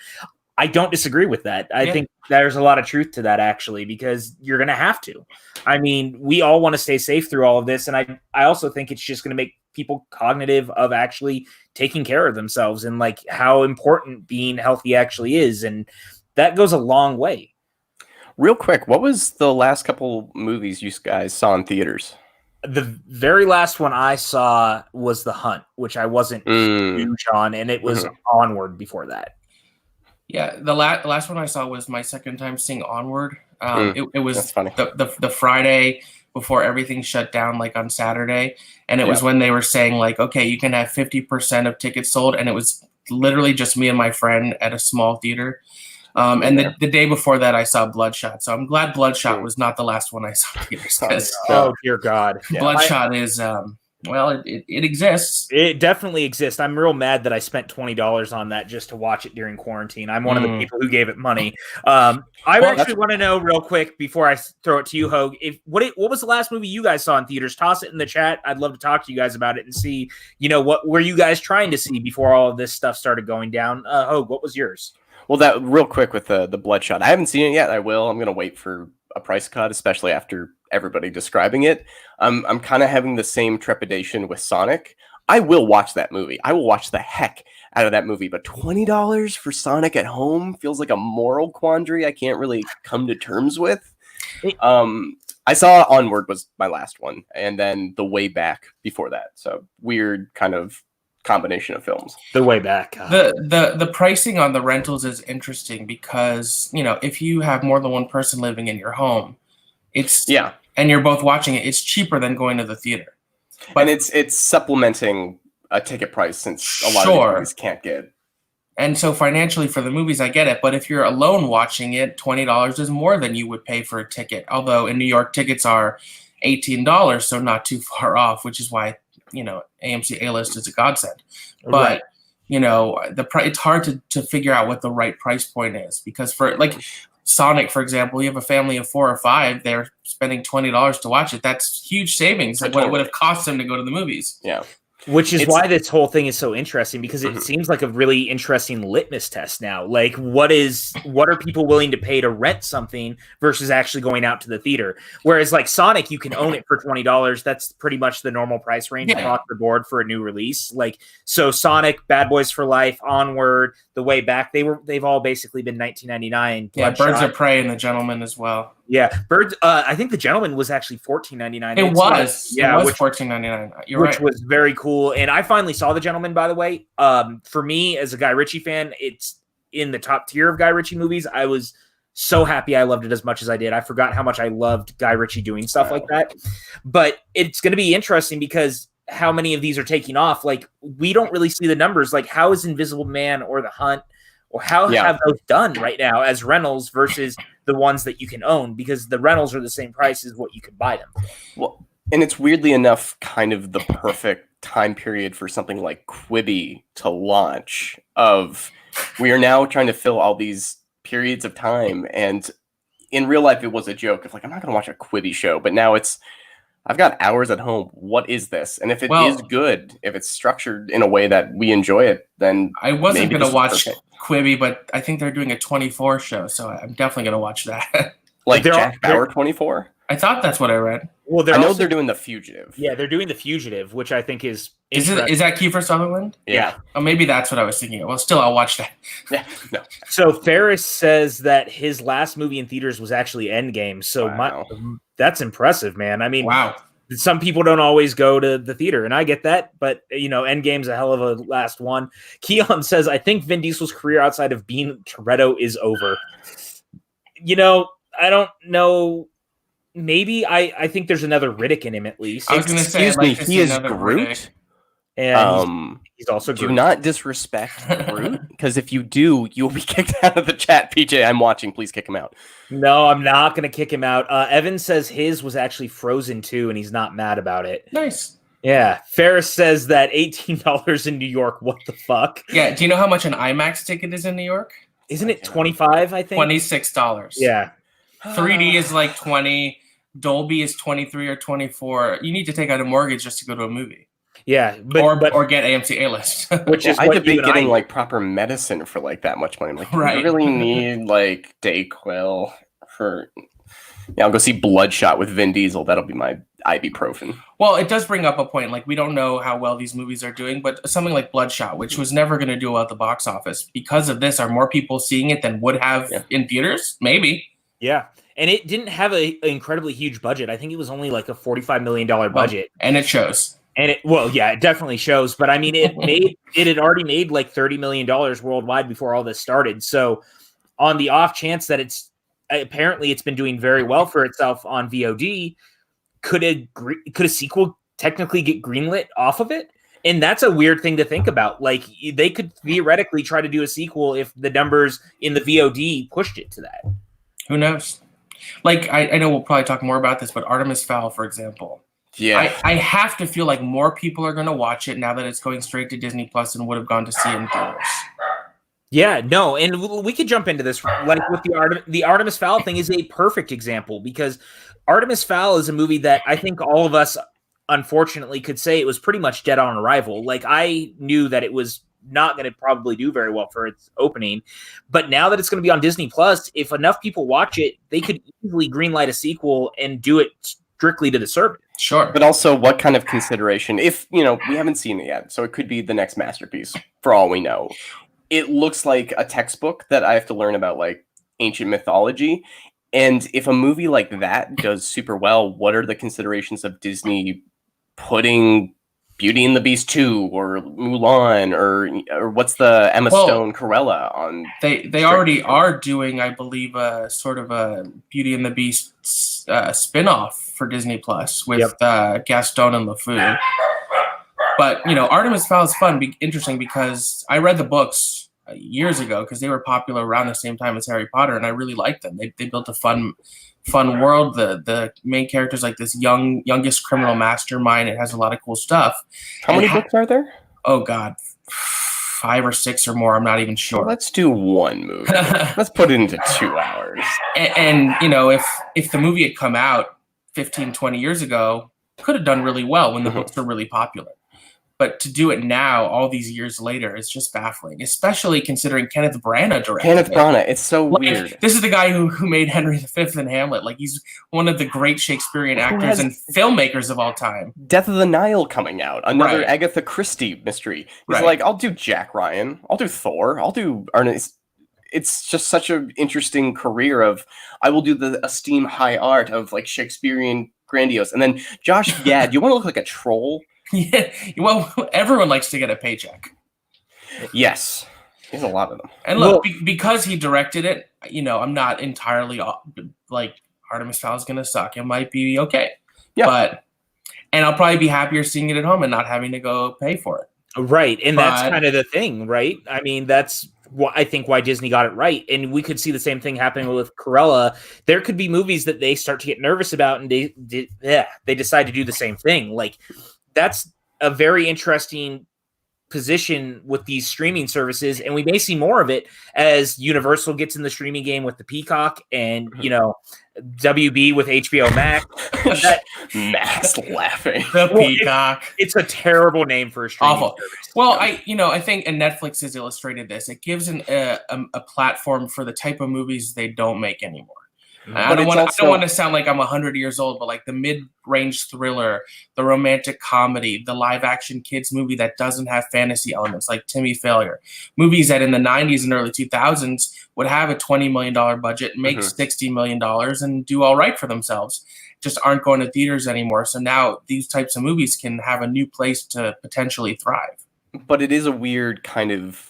I don't disagree with that. I think there's a lot of truth to that, actually, because you're going to have to. I mean, we all want to stay safe through all of this, and I also think it's just going to make people cognitive of actually taking care of themselves and like how important being healthy actually is, and that goes a long way. Real quick, what was the last couple movies you guys saw in theaters? The very last one I saw was The Hunt, which I wasn't huge on, and it was Onward before that. Yeah, the last one I saw was my second time seeing Onward. It was the Friday before everything shut down, like on Saturday, and it was when they were saying like, okay, you can have 50% of tickets sold, and it was literally just me and my friend at a small theater. And the day before that, I saw Bloodshot. So I'm glad Bloodshot was not the last one I saw in theaters. Oh, dear God. Bloodshot is, it exists. It definitely exists. I'm real mad that I spent $20 on that just to watch it during quarantine. I'm one of the people who gave it money. I actually want to know real quick before I throw it to you, Hogue, what was the last movie you guys saw in theaters? Toss it in the chat. I'd love to talk to you guys about it and see, what were you guys trying to see before all of this stuff started going down? Hogue, what was yours? Well, that real quick with the Bloodshot. I haven't seen it yet. I will. I'm going to wait for a price cut, especially after everybody describing it. I'm kind of having the same trepidation with Sonic. I will watch that movie. I will watch the heck out of that movie. But $20 for Sonic at home feels like a moral quandary I can't really come to terms with. I saw Onward was my last one, and then The Way Back before that. So weird kind of combination of films. The Way Back. The pricing on the rentals is interesting because, if you have more than one person living in your home, and you're both watching it, it's cheaper than going to the theater. But it's supplementing a ticket price since a lot of the movies can't get. And so financially for the movies, I get it. But if you're alone watching it, $20 is more than you would pay for a ticket. Although in New York, tickets are $18, so not too far off, which is why AMC A-List is a godsend. But it's hard to figure out what the right price point is, because for like Sonic, for example, you have a family of 4 or 5, they're spending $20 to watch it. That's huge savings. Like what it would have cost them to go to the movies. Yeah. Which is why this whole thing is so interesting, because it seems like a really interesting litmus test now. Like, what are people willing to pay to rent something versus actually going out to the theater? Whereas, like Sonic, you can own it for $20. That's pretty much the normal price range across the board for a new release. Like, so Sonic, Bad Boys for Life, Onward, The Way Back, they've all basically been $19.99. Yeah, Birds of Prey and The Gentleman as well. Yeah, Birds. I think The Gentleman was actually $14.99. It was $14.99. You're right. Which was very cool. And I finally saw The Gentleman, by the way. For me, as a Guy Ritchie fan, it's in the top tier of Guy Ritchie movies. I was so happy I loved it as much as I did. I forgot how much I loved Guy Ritchie doing stuff like that. But it's going to be interesting because how many of these are taking off? Like, we don't really see the numbers. Like, how is Invisible Man or The Hunt, or how have those done right now as rentals versus the ones that you can own, because the rentals are the same price as what you could buy them. Well, and it's weirdly enough kind of the perfect time period for something like Quibi to launch. We are now trying to fill all these periods of time, and in real life it was a joke of like, I'm not going to watch a Quibi show, but now I've got hours at home. What is this? And if it is good, if it's structured in a way that we enjoy it, then I wasn't going to watch Quibi, but I think they're doing a 24 show, so I'm definitely going to watch that. Like Jack Bauer 24? I thought that's what I read. Well, I know they're doing The Fugitive. Yeah, they're doing The Fugitive, which I think is that Kiefer Sutherland? Yeah. Oh, maybe that's what I was thinking of. Well, still, I'll watch that. Yeah, no. So Ferris says that his last movie in theaters was actually Endgame. So that's impressive, man. I mean, wow. Some people don't always go to the theater, and I get that, but Endgame's a hell of a last one. Keon says, I think Vin Diesel's career outside of being Toretto is over. I don't know. Maybe I think there's another Riddick in him at least. I was going to say, he is Groot. And he's also do Groot. not disrespect Groot, because if you do, you'll be kicked out of the chat. PJ, I'm watching. Please kick him out. No, I'm not going to kick him out. Evan says his was actually Frozen too, and he's not mad about it. Nice. Yeah. Ferris says that $18 in New York. What the fuck? Yeah. Do you know how much an IMAX ticket is in New York? Isn't it 25, I think? $26. Yeah. 3D is like 20. Dolby is 23 or 24. You need to take out a mortgage just to go to a movie. Yeah, or get AMC A-list. Which is I what debate getting like proper medicine for like that much money. I'm like, right. You really need like Dayquil for. Yeah, I'll go see Bloodshot with Vin Diesel. That'll be my ibuprofen. Well, it does bring up a point. Like, we don't know how well these movies are doing, but something like Bloodshot, which was never going to do well at the box office, because of this, are more people seeing it than would have in theaters? Maybe. Yeah. And it didn't have an incredibly huge budget. I think it was only like a $45 million budget. And it shows. And it definitely shows. But I mean, it had already made like $30 million worldwide before all this started. So on the off chance that it's been doing very well for itself on VOD, could a sequel technically get greenlit off of it? And that's a weird thing to think about. Like, they could theoretically try to do a sequel if the numbers in the VOD pushed it to that. Who knows? Like, I know we'll probably talk more about this, but Artemis Fowl, for example. Yeah. I have to feel like more people are going to watch it now that it's going straight to Disney Plus and would have gone to see it in theaters. Yeah, no, and we could jump into this. Like with the Artemis Fowl thing is a perfect example, because Artemis Fowl is a movie that I think all of us, unfortunately, could say it was pretty much dead on arrival. Like, I knew that it was not going to probably do very well for its opening, but now that it's going to be on Disney Plus, if enough people watch it, they could easily greenlight a sequel and do it strictly to the service. Sure. But also, what kind of consideration? If, we haven't seen it yet, so it could be the next masterpiece, for all we know. It looks like a textbook that I have to learn about, like, ancient mythology. And if a movie like that does super well, what are the considerations of Disney putting Beauty and the Beast 2 or Mulan or what's the Emma Stone Cruella on? They already are doing, I believe, sort of a Beauty and the Beast spin-off for Disney Plus with Gaston and LeFou. But, Artemis Fowl is interesting because I read the books years ago because they were popular around the same time as Harry Potter, and I really liked them. They built a fun world. The main character's like this youngest criminal mastermind. It has a lot of cool stuff. How many books are there? Oh, God. 5 or 6 or more. I'm not even sure. Well, let's do one movie. Let's put it into 2 hours. And if the movie had come out 15, 20 years ago, could have done really well when the books were really popular. But to do it now, all these years later, is just baffling, especially considering Kenneth Branagh directed Kenneth Branagh, it's so weird. This is the guy who made Henry V and Hamlet. Like, he's one of the great Shakespearean actors and filmmakers of all time. Death of the Nile coming out, another Agatha Christie mystery. He's like, I'll do Jack Ryan, I'll do Thor, I'll do Ernest. It's just such an interesting career of, I will do the esteemed high art of like Shakespearean grandiose. And then Josh Gad, you want to look like a troll? Yeah, well, everyone likes to get a paycheck. Yes, there's a lot of them. And look, because he directed it, I'm not entirely like Artemis Fowl is gonna suck. It might be okay, and I'll probably be happier seeing it at home and not having to go pay for it. Right, and that's kind of the thing, right? I mean, that's I think why Disney got it right, and we could see the same thing happening with Cruella. There could be movies that they start to get nervous about, and they decide to do the same thing, like. That's a very interesting position with these streaming services, and we may see more of it as Universal gets in the streaming game with the Peacock and WB with HBO Max. Max laughing. The Peacock. It's a terrible name for a streaming service. Well, I think, and Netflix has illustrated this. It gives a platform for the type of movies they don't make anymore. I don't want to sound like I'm 100 years old, but like the mid-range thriller, the romantic comedy, the live-action kids movie that doesn't have fantasy elements, like Timmy Failure. Movies that in the 90s and early 2000s would have a $20 million budget, make $60 million, and do all right for themselves. Just aren't going to theaters anymore. So now these types of movies can have a new place to potentially thrive. But it is a weird kind of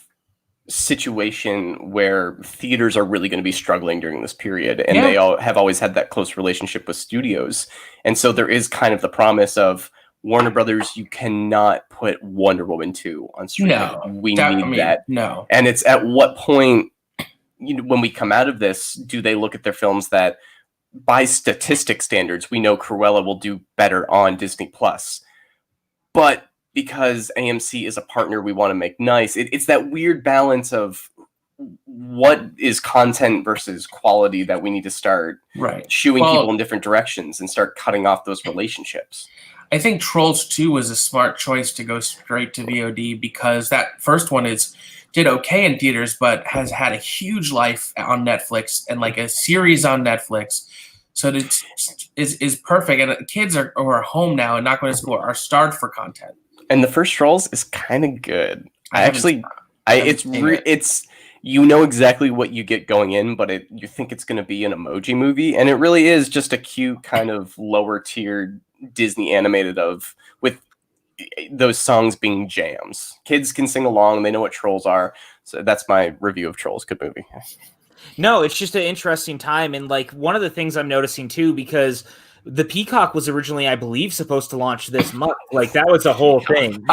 situation where theaters are really going to be struggling during this period, and they all have always had that close relationship with studios, and so there is kind of the promise of, Warner Brothers, you cannot put Wonder Woman 2 on streaming. No, we need that. No. And it's at what point, when we come out of this, do they look at their films that, by statistic standards, we know Cruella will do better on Disney Plus, but because AMC is a partner, we want to make nice. It's that weird balance of what is content versus quality that we need to start shooing people in different directions and start cutting off those relationships. I think Trolls 2 was a smart choice to go straight to VOD because that first one did okay in theaters, but has had a huge life on Netflix and like a series on Netflix. So it is perfect. And kids are home now and not going to school are starved for content. And the first Trolls is kind of good. It's you know exactly what you get going in, but you think it's going to be an emoji movie, and it really is just a cute kind of lower tier Disney animated with those songs being jams. Kids can sing along; they know what Trolls are. So that's my review of Trolls. Good movie. No, it's just an interesting time, and like one of the things I'm noticing too, because the Peacock was originally, I believe, supposed to launch this month. Like that was the whole thing.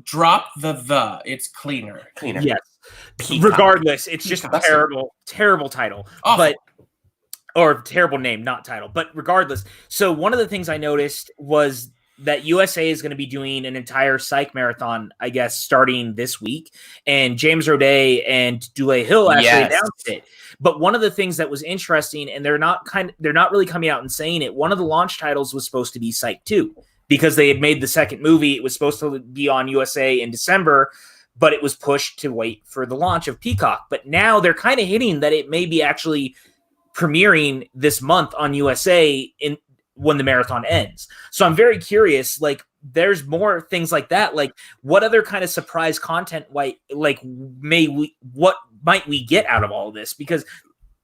Drop the. It's cleaner. Yes. Peacock. Regardless, it's just a terrible title, or terrible name, not title. But regardless, so one of the things I noticed was that USA is going to be doing an entire psych marathon, I guess, starting this week. And James Roday and Dule Hill actually announced it. But one of the things that was interesting, and they're not really coming out and saying it, one of the launch titles was supposed to be Psych 2 because they had made the second movie. It was supposed to be on USA in December, but it was pushed to wait for the launch of Peacock. But now they're kind of hinting that it may be actually premiering this month on USA when the marathon ends. So I'm very curious, like there's more things like that. Like what other kind of surprise content what might we get out of all of this? Because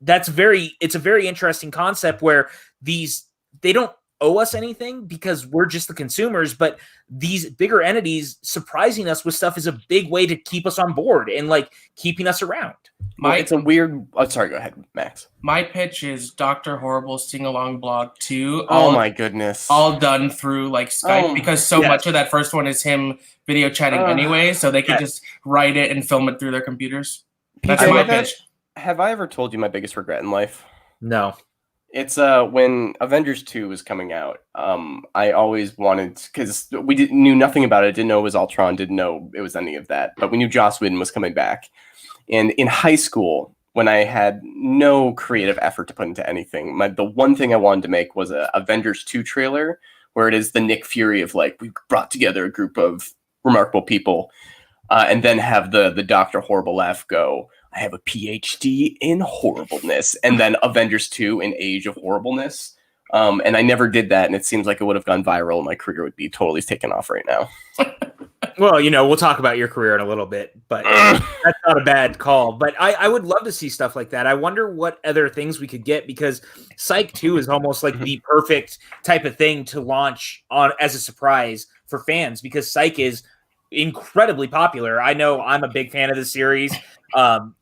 it's a very interesting concept where they don't owe us anything because we're just the consumers, but these bigger entities surprising us with stuff is a big way to keep us on board and like keeping us around. It's a weird. Oh, sorry. Go ahead, Max. My pitch is Dr. Horrible's Sing Along Blog 2. Oh my goodness! All done through like Skype because much of that first one is him video chatting anyway, so they can just write it and film it through their computers. That's my pitch. Have I ever told you my biggest regret in life? No. It's when Avengers 2 was coming out. I always wanted, because we knew nothing about it, didn't know it was Ultron, didn't know it was any of that, but we knew Joss Whedon was coming back. And in high school, when I had no creative effort to put into anything, the one thing I wanted to make was a Avengers 2 trailer, where it is the Nick Fury of like, we brought together a group of remarkable people, and then have the Dr. Horrible laugh go, I have a PhD in horribleness, and then Avengers 2 in Age of Horribleness. And I never did that, and it seems like it would have gone viral, and my career would be totally taken off right now. Well, we'll talk about your career in a little bit, but that's not a bad call. But I would love to see stuff like that. I wonder what other things we could get, because Psych 2 is almost like the perfect type of thing to launch on as a surprise for fans, because Psych is incredibly popular. I know I'm a big fan of the series.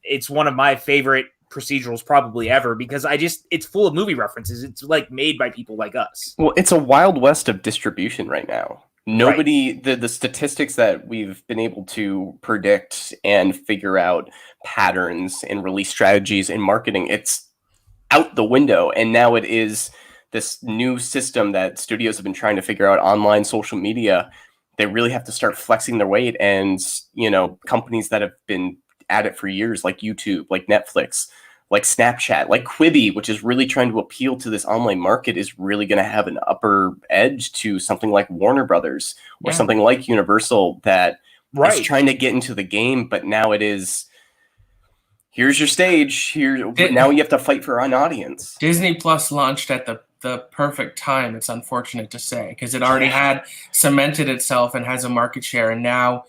It's one of my favorite procedurals probably ever, because it's full of movie references. It's like made by people like us. Well, it's a wild west of distribution right now. The statistics that we've been able to predict and figure out patterns and release strategies in marketing, it's out the window. And now it is this new system that studios have been trying to figure out, online social media. They really have to start flexing their weight, and companies that have been at it for years, like YouTube, like Netflix, like Snapchat, like Quibi, which is really trying to appeal to this online market, is really going to have an upper edge to something like Warner Brothers or something like Universal that is trying to get into the game. But now it is, here's your stage. Now you have to fight for an audience. Disney Plus launched at the perfect time, it's unfortunate to say, because it already had cemented itself and has a market share, and now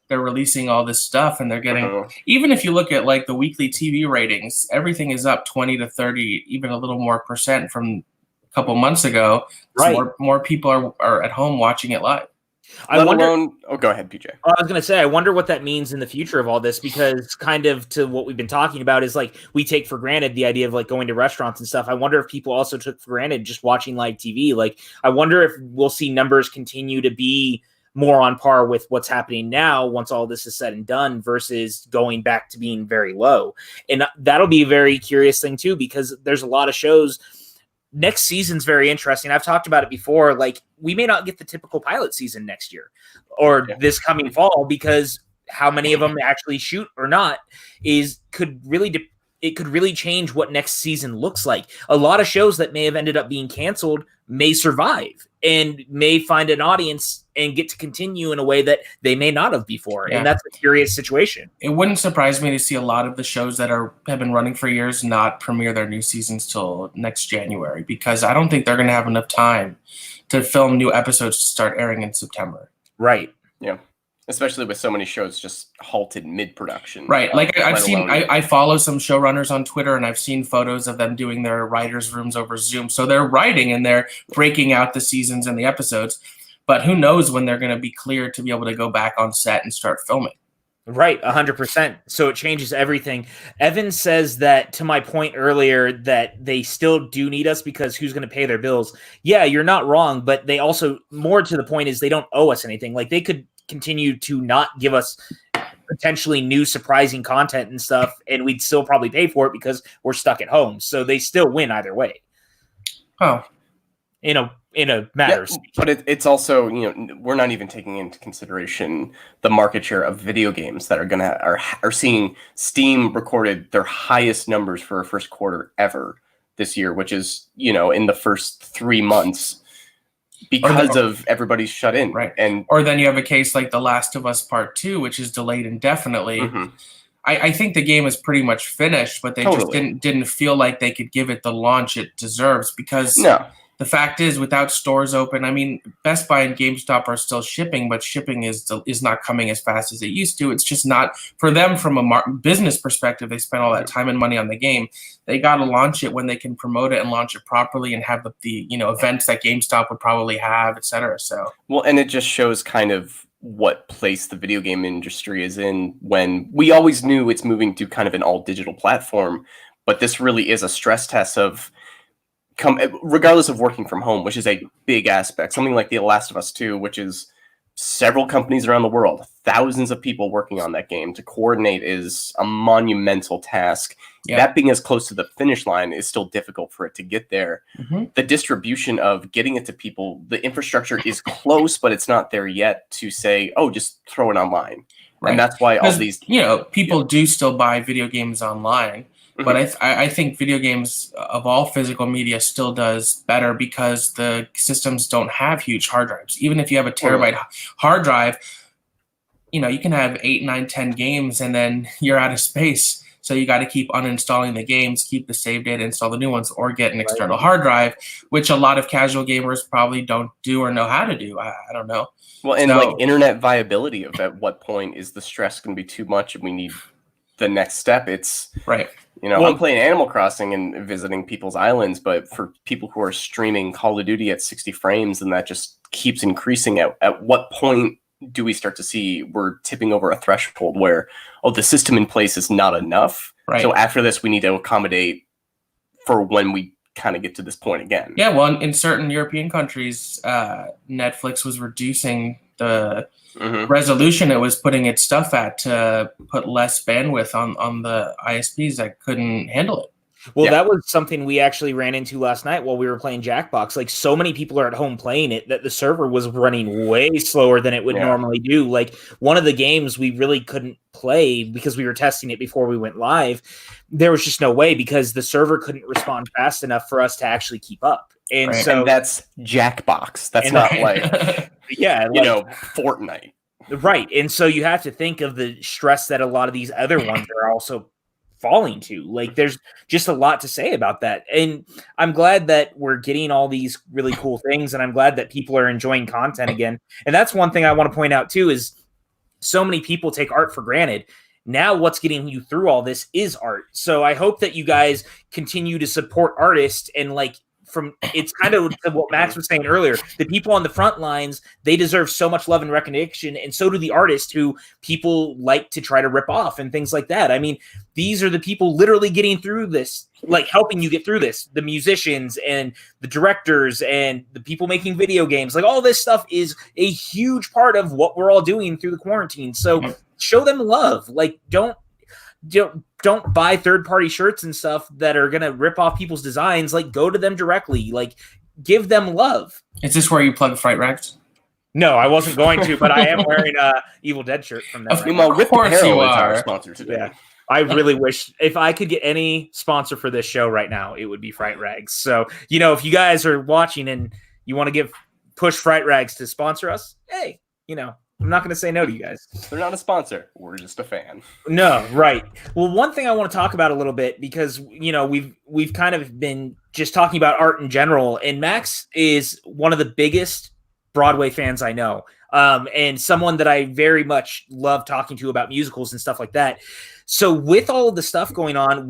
they're releasing all this stuff, and they're getting, even if you look at like the weekly TV ratings, everything is up 20 to 30, even a little more percent from a couple months ago. So more people are at home watching it live. Let alone, go ahead, PJ. I was going to say, I wonder what that means in the future of all this, because kind of to what we've been talking about is like we take for granted the idea of like going to restaurants and stuff. I wonder if people also took for granted just watching live TV. Like, I wonder if we'll see numbers continue to be more on par with what's happening now once all this is said and done versus going back to being very low. And that'll be a very curious thing too, because there's a lot of shows. Next season's very interesting. I've talked about it before. Like, we may not get the typical pilot season next year or this coming fall, because how many of them actually shoot or not could really change what next season looks like. A lot of shows that may have ended up being canceled may survive and may find an audience and get to continue in a way that they may not have before. Yeah. And that's a curious situation. It wouldn't surprise me to see a lot of the shows that have been running for years not premiere their new seasons till next January, because I don't think they're going to have enough time to film new episodes to start airing in September. Right. Yeah. Especially with so many shows just halted mid-production. Right. Like I follow some showrunners on Twitter, and I've seen photos of them doing their writers' rooms over Zoom. So they're writing and they're breaking out the seasons and the episodes. But who knows when they're going to be cleared to be able to go back on set and start filming. Right, 100%. So it changes everything. Evan says that, to my point earlier, that they still do need us because who's going to pay their bills? Yeah, you're not wrong, but they also, more to the point, is they don't owe us anything. Like, they could continue to not give us potentially new surprising content and stuff, and we'd still probably pay for it because we're stuck at home. So they still win either way. Oh, in a matter of speaking. But it's also, we're not even taking into consideration the market share of video games that are seeing Steam recorded their highest numbers for a first quarter ever this year, which is, in the first 3 months. Because of everybody's shut in. Right. Or then you have a case like The Last of Us Part 2, which is delayed indefinitely. Mm-hmm. I think the game is pretty much finished, but they just didn't feel like they could give it the launch it deserves, because the fact is, without stores open, I mean, Best Buy and GameStop are still shipping, but shipping is not coming as fast as it used to. It's just not for them from a business perspective. They spent all that time and money on the game. They got to launch it when they can promote it and launch it properly and have the events that GameStop would probably have, et cetera. So and it just shows kind of what place the video game industry is in, when we always knew it's moving to kind of an all digital platform, but this really is a stress test of regardless of working from home, which is a big aspect. Something like The Last of Us 2, which is several companies around the world, thousands of people working on that game to coordinate, is a monumental task. Yeah. That being as close to the finish line is still difficult for it to get there. Mm-hmm. The distribution of getting it to people, the infrastructure is close, but it's not there yet to say, just throw it online. Right. And that's why all these... people do still buy video games online. Mm-hmm. But I think video games of all physical media still does better because the systems don't have huge hard drives. Even if you have a terabyte hard drive, you can have 8, 9, 10 games, and then you're out of space. So you got to keep uninstalling the games, keep the save data, install the new ones, or get an external hard drive, which a lot of casual gamers probably don't do or know how to do. I don't know. Well, and like internet viability of at what point is the stress going to be too much and we need the next step? It's right. I'm playing Animal Crossing and visiting people's islands, but for people who are streaming Call of Duty at 60 frames, and that just keeps increasing, at what point do we start to see we're tipping over a threshold where, the system in place is not enough? Right. So after this, we need to accommodate for when we kind of get to this point again. Yeah, well, in certain European countries, Netflix was reducing the resolution it was putting its stuff at to put less bandwidth on the ISPs that couldn't handle it. Well, that was something we actually ran into last night while we were playing Jackbox. Like, so many people are at home playing it that the server was running way slower than it would normally do. Like, one of the games we really couldn't play because we were testing it before we went live. There was just no way because the server couldn't respond fast enough for us to actually keep up. And and that's Jackbox. That's not like Fortnite. Right. And so you have to think of the stress that a lot of these other ones are also falling to. Like, there's just a lot to say about that. And I'm glad that we're getting all these really cool things, and I'm glad that people are enjoying content again. And that's one thing I want to point out too, is so many people take art for granted. Now what's getting you through all this is art. So I hope that you guys continue to support artists and it's kind of what Max was saying earlier. The people on the front lines, they deserve so much love and recognition, and so do the artists who people like to try to rip off and things like that. I mean, these are the people literally getting through this, like helping you get through this. The musicians and the directors and the people making video games, like all this stuff is a huge part of what we're all doing through the quarantine. So show them love. Like don't buy third-party shirts and stuff that are gonna rip off people's designs. Like, go to them directly. Like, give them love. Is this where you plug Fright Rags? No, I wasn't going to, but I am wearing a Evil Dead shirt from them. Of course you are. Our sponsor today. Yeah. I really wish if I could get any sponsor for this show right now, it would be Fright Rags. So, if you guys are watching and you want to push Fright Rags to sponsor us, hey, I'm not going to say no to you guys. They're not a sponsor. We're just a fan. No, right. Well, one thing I want to talk about a little bit, because, we've kind of been just talking about art in general, and Max is one of the biggest Broadway fans I know, and someone that I very much love talking to about musicals and stuff like that. So with all of the stuff going on,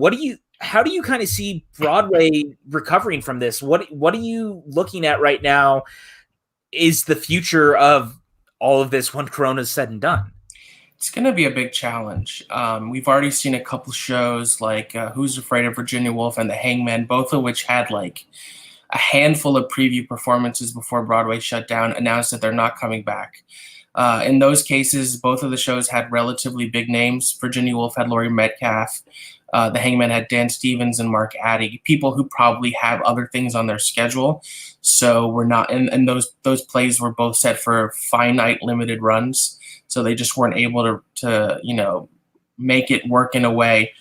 how do you kind of see Broadway recovering from this? What are you looking at right now is the future of all of this when Corona's said and done? It's going to be a big challenge. We've already seen a couple shows like Who's Afraid of Virginia Woolf and The Hangman, both of which had like a handful of preview performances before Broadway shut down, announced that they're not coming back. In those cases, both of the shows had relatively big names. Virginia Woolf had Laurie Metcalf. The Hangman had Dan Stevens and Mark Addy, people who probably have other things on their schedule. So we're not, and those plays were both set for finite, limited runs. So they just weren't able to make it work in a way.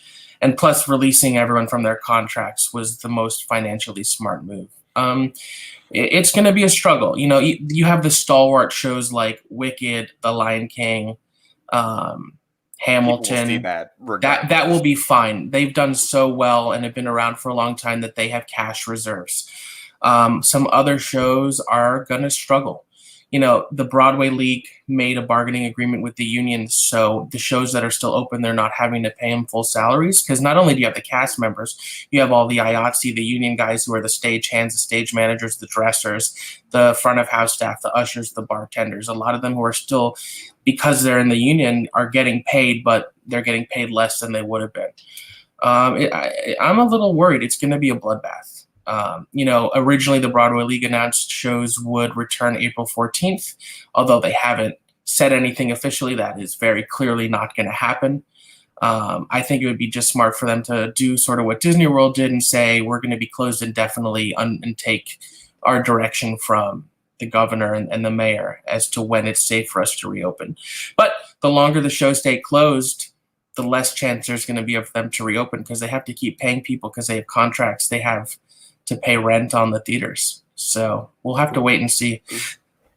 And plus, releasing everyone from their contracts was the most financially smart move. It's going to be a struggle. You have the stalwart shows like Wicked, The Lion King, Hamilton. That will be fine. They've done so well and have been around for a long time that they have cash reserves. Some other shows are going to struggle. The Broadway League made a bargaining agreement with the union, so the shows that are still open, they're not having to pay them full salaries, because not only do you have the cast members, you have all the IATSE, the union guys who are the stage hands, the stage managers, the dressers, the front of house staff, the ushers, the bartenders. A lot of them who are still, because they're in the union, are getting paid, but they're getting paid less than they would have been. I'm a little worried. It's going to be a bloodbath. Originally the Broadway League announced shows would return April 14th, although they haven't said anything officially. That is very clearly not going to happen. I think it would be just smart for them to do sort of what Disney World did and say, we're going to be closed indefinitely and take our direction from the governor and the mayor as to when it's safe for us to reopen. But the longer the shows stay closed, the less chance there's going to be of them to reopen, because they have to keep paying people because they have contracts. They have to pay rent on the theaters. So we'll have to wait and see.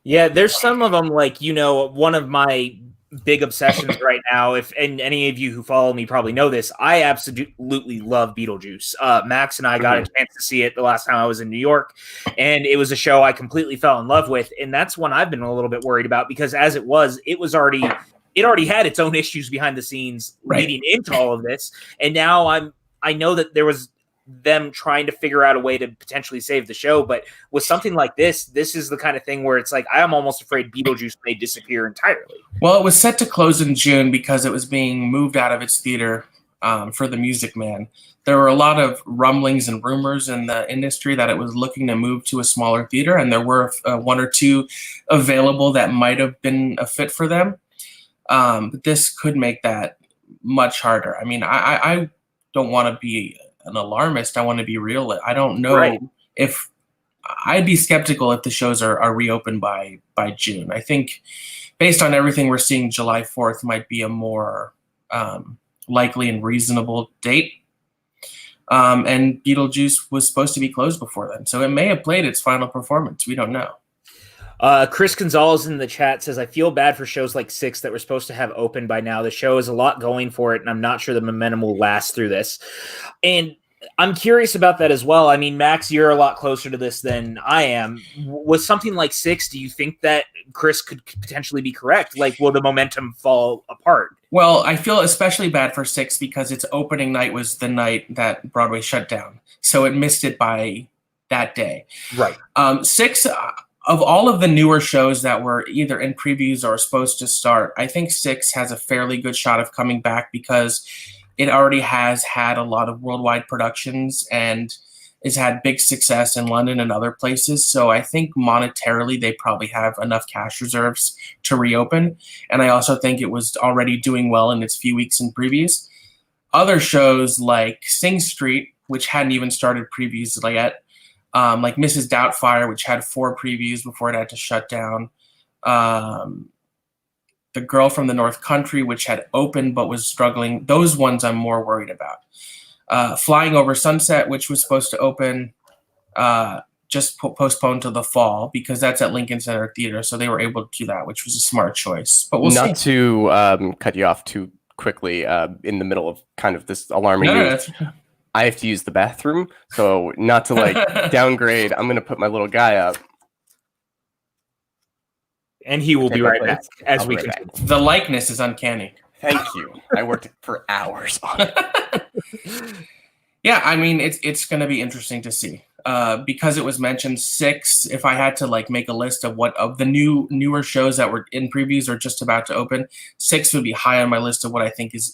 Yeah, there's some of them, like, one of my big obsessions right now, and any of you who follow me probably know this, I absolutely love Beetlejuice. Max and I got a chance to see it the last time I was in New York, and it was a show I completely fell in love with, and that's one I've been a little bit worried about, because as it already had its own issues behind the scenes leading into all of this, and now I know that there was them trying to figure out a way to potentially save the show. But with something like this is the kind of thing where it's like, I am almost afraid Beetlejuice may disappear entirely. Well, it was set to close in June because it was being moved out of its theater for The Music Man. There were a lot of rumblings and rumors in the industry that it was looking to move to a smaller theater, and there were one or two available that might have been a fit for them. But this could make that much harder. I mean, I don't want to be an alarmist. I want to be real. I don't know if I'd be skeptical if the shows are reopened by June. I think based on everything we're seeing, July 4th might be a more likely and reasonable date. And Beetlejuice was supposed to be closed before then, so it may have played its final performance. We don't know. Chris Gonzalez in the chat says, I feel bad for shows like Six that we're supposed to have open by now. The show has a lot going for it, and I'm not sure the momentum will last through this. And I'm curious about that as well. I mean, Max, you're a lot closer to this than I am. With something like Six, do you think that Chris could potentially be correct? Like, will the momentum fall apart? Well, I feel especially bad for Six because its opening night was the night that Broadway shut down. So it missed it by that day. Right. 6 of all of the newer shows that were either in previews or supposed to start, I think 6 has a fairly good shot of coming back because it already has had a lot of worldwide productions and has had big success in London and other places. So I think monetarily they probably have enough cash reserves to reopen. And I also think it was already doing well in its few weeks in previews. Other shows like Sing Street, which hadn't even started previews yet, like Mrs. Doubtfire, which had 4 previews before it had to shut down. The Girl from the North Country, which had opened but was struggling. Those ones I'm more worried about. Flying Over Sunset, which was supposed to open, just postponed to the fall because that's at Lincoln Center Theater. So they were able to do that, which was a smart choice. But we'll see. Not to cut you off too quickly in the middle of kind of this alarming news. I have to use the bathroom, so not to like downgrade, I'm going to put my little guy up. And he will be right back as we continue. The likeness is uncanny. Thank you. I worked for hours on it. Yeah, I mean, it's going to be interesting to see. Because it was mentioned 6, if I had to like make a list of what of the newer shows that were in previews or just about to open, 6 would be high on my list of what I think is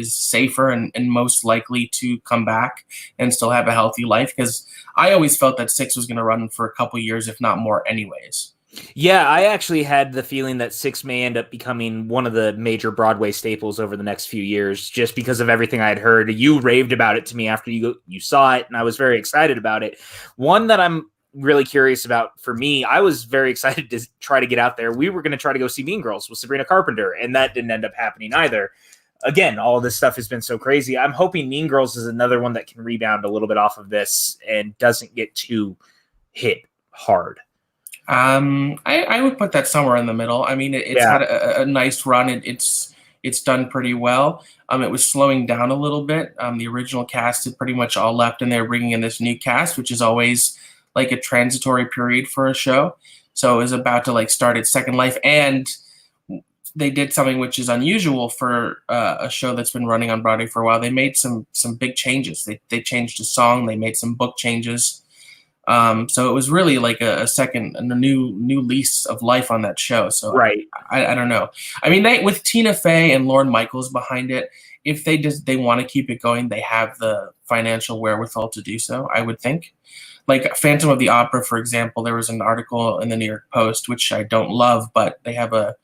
safer and most likely to come back and still have a healthy life. Because I always felt that 6 was going to run for a couple years, if not more anyways. Yeah, I actually had the feeling that 6 may end up becoming one of the major Broadway staples over the next few years, just because of everything I had heard. You raved about it to me after you saw it, and I was very excited about it. One that I'm really curious about for me, I was very excited to try to get out there. We were going to try to go see Mean Girls with Sabrina Carpenter, and that didn't end up happening either. Again, all of this stuff has been so crazy. I'm hoping Mean Girls is another one that can rebound a little bit off of this and doesn't get too hit hard. I would put that somewhere in the middle. I mean, it's had a nice run. It's done pretty well. It was slowing down a little bit. The original cast had pretty much all left, and they're bringing in this new cast, which is always like a transitory period for a show. So it was about to like start its second life, and they did something which is unusual for a show that's been running on Broadway for a while. They made some big changes. They changed the song. They made some book changes. So it was really like a new lease of life on that show. So right. I don't know. I mean, with Tina Fey and Lorne Michaels behind it, if they want to keep it going, they have the financial wherewithal to do so, I would think. Like Phantom of the Opera, for example, there was an article in the New York Post, which I don't love, but they have a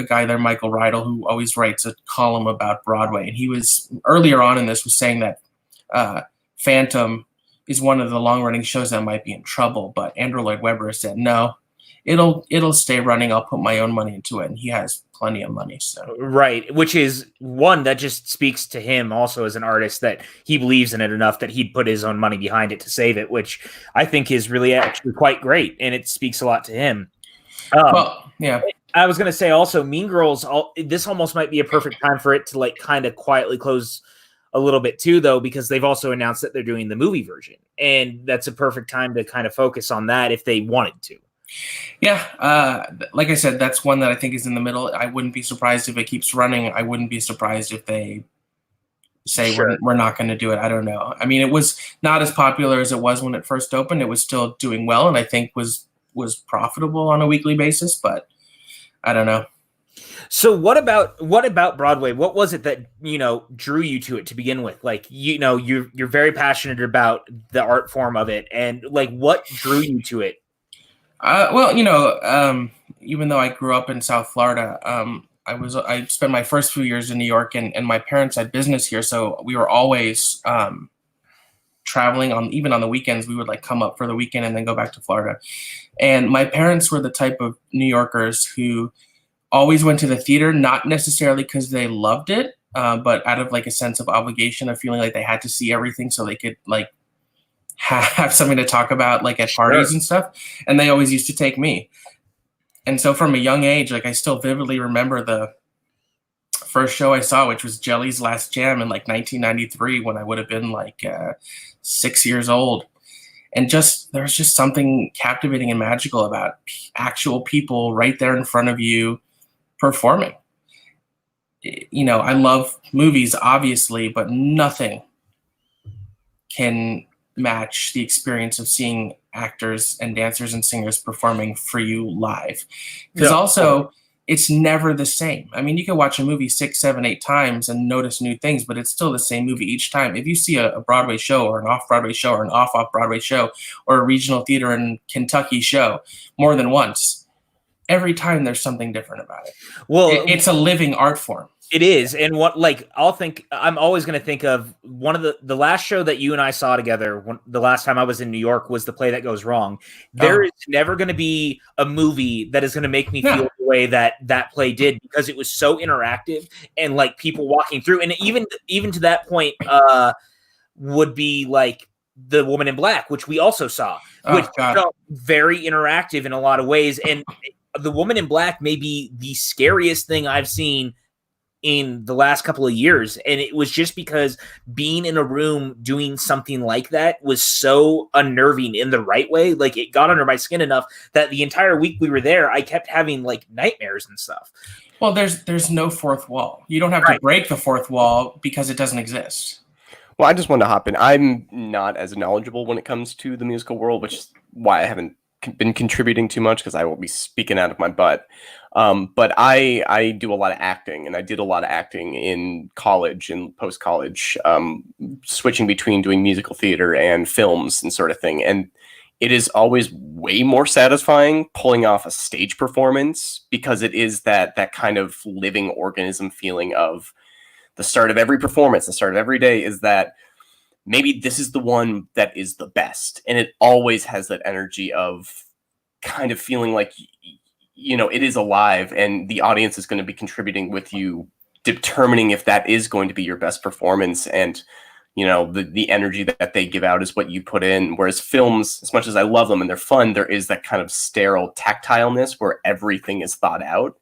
guy there, Michael Rydell, who always writes a column about Broadway. And he was earlier on in this was saying that Phantom is one of the long-running shows that might be in trouble, but Andrew Lloyd Webber said, no, it'll stay running. I'll put my own money into it. And he has plenty of money. So right. Which is one that just speaks to him also as an artist, that he believes in it enough that he'd put his own money behind it to save it, which I think is really actually quite great. And it speaks a lot to him. Well, yeah. I was going to say also Mean Girls, this almost might be a perfect time for it to like kind of quietly close a little bit too, though, because they've also announced that they're doing the movie version, and that's a perfect time to kind of focus on that if they wanted to. Yeah. Like I said, that's one that I think is in the middle. I wouldn't be surprised if it keeps running. I wouldn't be surprised if they say we're not going to do it. I don't know. I mean, it was not as popular as it was when it first opened. It was still doing well, and I think was profitable on a weekly basis, but I don't know. So what about Broadway? What was it that, drew you to it to begin with? Like, you're very passionate about the art form of it, and like, what drew you to it? Well, even though I grew up in South Florida, I spent my first few years in New York, and my parents had business here. So we were always, traveling even on the weekends. We would like come up for the weekend and then go back to Florida. And my parents were the type of New Yorkers who always went to the theater, not necessarily because they loved it, but out of like a sense of obligation, of feeling like they had to see everything so they could like have something to talk about like at parties and stuff. And they always used to take me. And so from a young age, like I still vividly remember the first show I saw, which was Jelly's Last Jam in like 1993, when I would have been like 6 years old. And there's just something captivating and magical about actual people right there in front of you performing. I love movies, obviously, but nothing can match the experience of seeing actors and dancers and singers performing for you live. Because also, it's never the same. I mean, you can watch a movie 6, 7, 8 times and notice new things, but it's still the same movie each time. If you see a Broadway show or an off-Broadway show or an off-Broadway show or a regional theater in Kentucky show more than once, every time there's something different about it. Well, it's a living art form. It is. And I'm always going to think of one of the last show that you and I saw together, the last time I was in New York, was The Play That Goes Wrong. There is never going to be a movie that is going to make me feel the way that play did, because it was so interactive and like people walking through. And even to that point would be like The Woman in Black, which we also saw, which felt very interactive in a lot of ways. And The Woman in Black may be the scariest thing I've seen in the last couple of years. And it was just because being in a room doing something like that was so unnerving in the right way. Like, it got under my skin enough that the entire week we were there, I kept having like nightmares and stuff. Well, there's no fourth wall. You don't have to break the fourth wall because it doesn't exist. Well, I just wanted to hop in. I'm not as knowledgeable when it comes to the musical world, which is why I haven't been contributing too much, because I will be speaking out of my butt. But I do a lot of acting, and I did a lot of acting in college and post-college, switching between doing musical theater and films and sort of thing. And it is always way more satisfying pulling off a stage performance, because it is that kind of living organism feeling of the start of every performance, the start of every day, is that maybe this is the one that is the best. And it always has that energy of kind of feeling like, you know, it is alive and the audience is going to be contributing with you, determining if that is going to be your best performance. And, you know, the energy that they give out is what you put in. Whereas films, as much as I love them and they're fun, there is that kind of sterile tactileness where everything is thought out.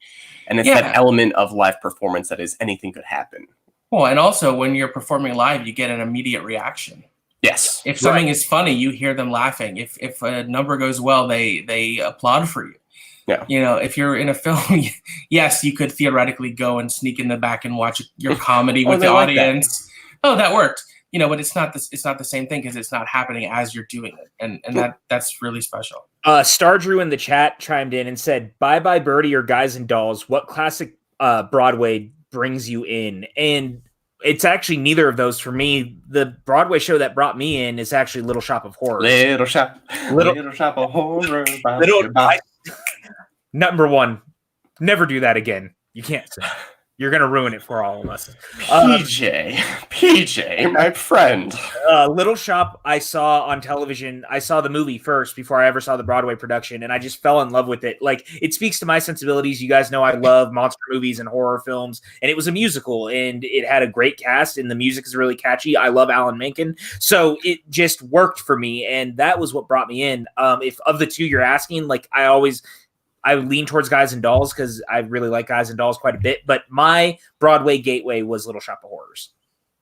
And it's that element of live performance that is anything could happen. Well, and also when you're performing live, you get an immediate reaction. Yes. If something is funny, you hear them laughing. If a number goes well, they applaud for you. Yeah. You know, if you're in a film, yes, you could theoretically go and sneak in the back and watch your comedy with the audience. That worked. You know, but it's not the same thing, because it's not happening as you're doing it, and that's really special. Star Drew in the chat chimed in and said, "Bye Bye Birdie or Guys and Dolls? What classic Broadway brings you in?" And it's actually neither of those for me. The Broadway show that brought me in is actually Little Shop of Horrors. Little Shop of Horrors. Number one, never do that again. You can't. You're going to ruin it for all of us. PJ, my friend. Little Shop, I saw on television. I saw the movie first before I ever saw the Broadway production, and I just fell in love with it. Like, it speaks to my sensibilities. You guys know I love monster movies and horror films, and it was a musical, and it had a great cast, and the music is really catchy. I love Alan Menken, so it just worked for me, and that was what brought me in. If of the two you're asking, like, I lean towards Guys and Dolls because I really like Guys and Dolls quite a bit. But my Broadway gateway was Little Shop of Horrors.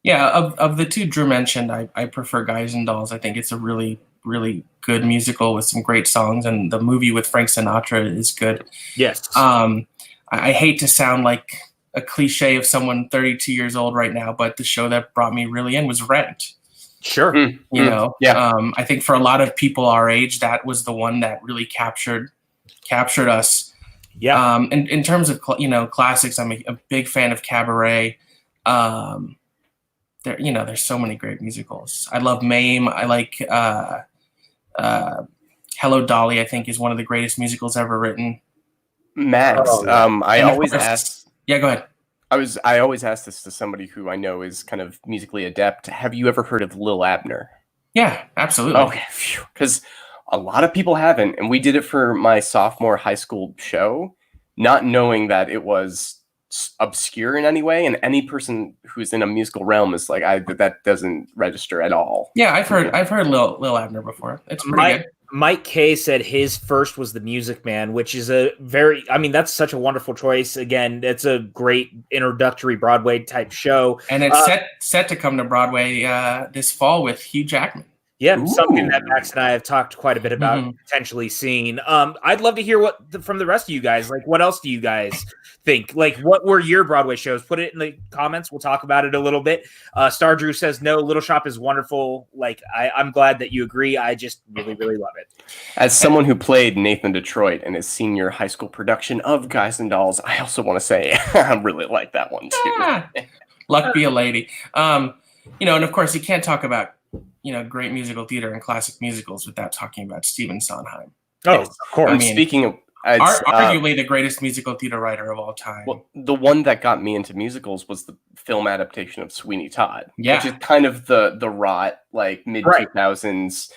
Yeah, of the two Drew mentioned, I prefer Guys and Dolls. I think it's a really, really good musical with some great songs, and the movie with Frank Sinatra is good. Yes. I hate to sound like a cliche of someone 32 years old right now, but the show that brought me really in was Rent. Sure. You know, I think for a lot of people our age, that was the one that really captured us. Yeah. In terms of classics, I'm a big fan of Cabaret. There's so many great musicals. I love Mame. I like Hello Dolly. I think is one of the greatest musicals ever written. Max, I always ask. Yeah, go ahead. I always ask this to somebody who I know is kind of musically adept. Have you ever heard of Lil Abner? Yeah, absolutely. Okay, because a lot of people haven't, and we did it for my sophomore high school show, not knowing that it was obscure in any way, and any person who's in a musical realm is like, that doesn't register at all. Yeah, I've heard Lil Abner before. It's pretty good. Mike K said his first was The Music Man, which is that's such a wonderful choice. Again, it's a great introductory Broadway type show. And it's set to come to Broadway this fall with Hugh Jackman. Yeah, something that Ooh. Max and I have talked quite a bit about potentially seeing. I'd love to hear from the rest of you guys. Like, what else do you guys think? Like, what were your Broadway shows? Put it in the comments. We'll talk about it a little bit. Star Drew says, no, Little Shop is wonderful. Like, I'm glad that you agree. I just really, really love it. As someone who played Nathan Detroit in his senior high school production of Guys and Dolls, I also want to say I really like that one too. Luck be a lady. And of course you can't talk about great musical theater and classic musicals without talking about Stephen Sondheim. Oh, of course. I mean, speaking of arguably the greatest musical theater writer of all time. Well, the one that got me into musicals was the film adaptation of Sweeney Todd, Yeah. which is kind of the rot, like mid 2000s.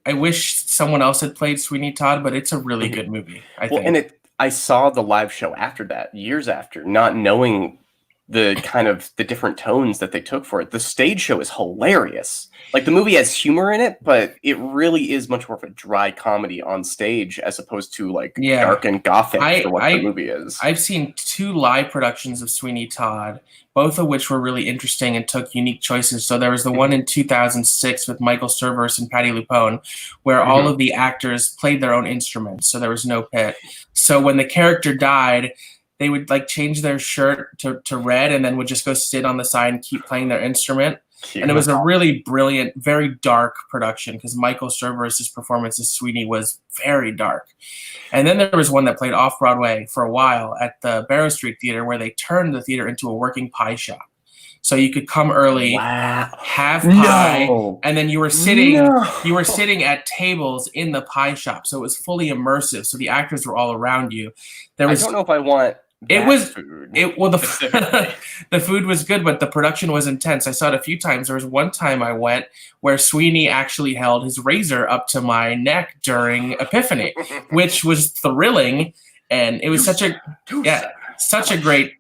I wish someone else had played Sweeney Todd, but it's a really good movie. I think. And I saw the live show after that, years after, not knowing the kind of the different tones that they took for it. The stage show is hilarious. Like, the movie has humor in it, but it really is much more of a dry comedy on stage as opposed to dark and gothic for what the movie is. I've seen 2 live productions of Sweeney Todd, both of which were really interesting and took unique choices. So there was the one in 2006 with Michael Cerverus and Patti LuPone, where all of the actors played their own instruments, so there was no pit. So when the character died, they would change their shirt to red and then would just go sit on the side and keep playing their instrument. Cute. And it was a really brilliant, very dark production because Michael Cerverus' performance as Sweeney was very dark. And then there was one that played off-Broadway for a while at the Barrow Street Theater where they turned the theater into a working pie shop. So you could come early, have pie, and then you were sitting at tables in the pie shop. So it was fully immersive. So the actors were all around you. I don't know if I want food. The food was good, but the production was intense. I saw it a few times. There was one time I went where Sweeney actually held his razor up to my neck during Epiphany, which was thrilling, and it was such a great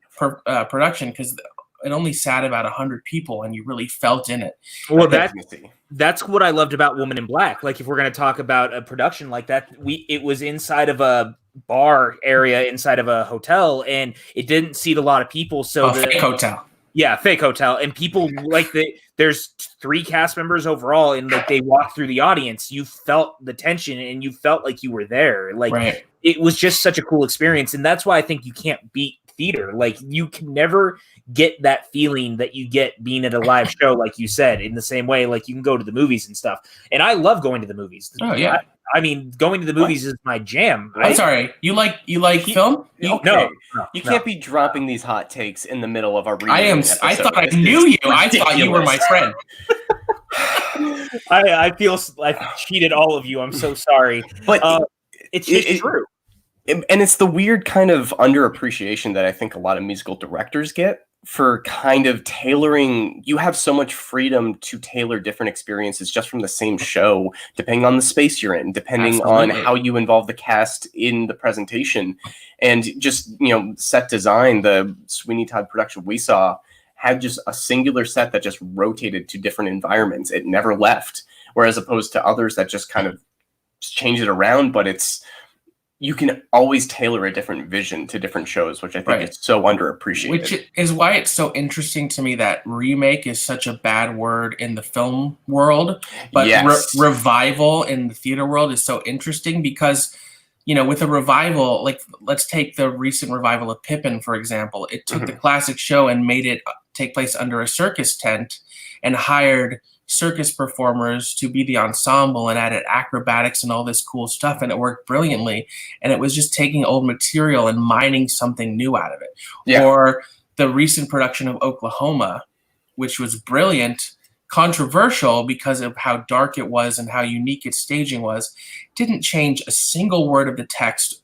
production because it only sat about 100 people, and you really felt in it. Well, that's what I loved about Woman in Black. Like, if we're going to talk about a production like that, it was inside of a bar area inside of a hotel, and it didn't seat a lot of people. So fake hotel. Yeah, fake hotel. And people there's 3 cast members overall, and they walk through the audience. You felt the tension, and you felt like you were there. It was just such a cool experience, and that's why I think you can't beat theater. Like, you can never get that feeling that you get being at a live show, like you said, in the same way like you can go to the movies and stuff. And I love going to the movies. Oh yeah. I mean, going to the movies is my jam. Right? I'm sorry. You like film? No, you can't be dropping these hot takes in the middle of our episode. I thought I knew you. I thought you were my friend. I feel I've cheated all of you. I'm so sorry. But it's just true. And it's the weird kind of underappreciation that I think a lot of musical directors get for kind of tailoring. You have so much freedom to tailor different experiences just from the same show, depending on the space you're in, depending on how you involve the cast in the presentation. And just, set design, the Sweeney Todd production we saw had just a singular set that just rotated to different environments. It never left. Whereas opposed to others that just kind of change it around, but you can always tailor a different vision to different shows, which I think is so underappreciated. Which is why it's so interesting to me that remake is such a bad word in the film world, but revival in the theater world is so interesting because, with a revival, let's take the recent revival of Pippin, for example. It took the classic show and made it take place under a circus tent and hired circus performers to be the ensemble and added acrobatics and all this cool stuff, and it worked brilliantly. And it was just taking old material and mining something new out of it. Yeah. Or the recent production of Oklahoma, which was brilliant, controversial because of how dark it was and how unique its staging was, didn't change a single word of the text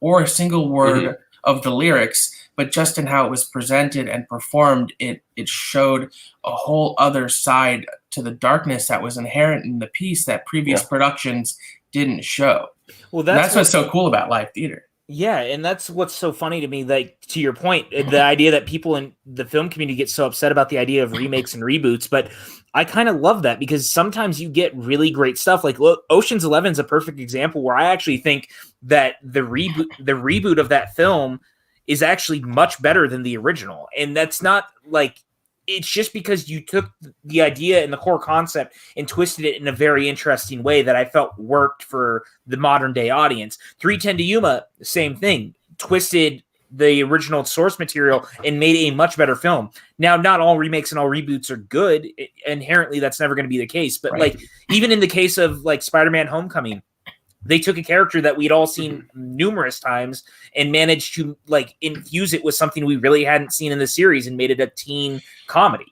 or a single word of the lyrics, but just in how it was presented and performed, it showed a whole other side to the darkness that was inherent in the piece that previous productions didn't show. Well, that's what's so cool about live theater. Yeah, and that's what's so funny to me, like, to your point, the idea that people in the film community get so upset about the idea of remakes and reboots, but I kind of love that because sometimes you get really great stuff. Like, Ocean's 11 is a perfect example where I actually think that the reboot of that film is actually much better than the original. And that's not like it's just because you took the idea and the core concept and twisted it in a very interesting way that I felt worked for the modern day audience. 310 to Yuma, same thing, twisted the original source material and made a much better film. Now, not all remakes and all reboots are good. Inherently, that's never going to be the case. But like, even in the case of like Spider-Man Homecoming, they took a character that we'd all seen numerous times and managed to like infuse it with something we really hadn't seen in the series and made it a teen comedy.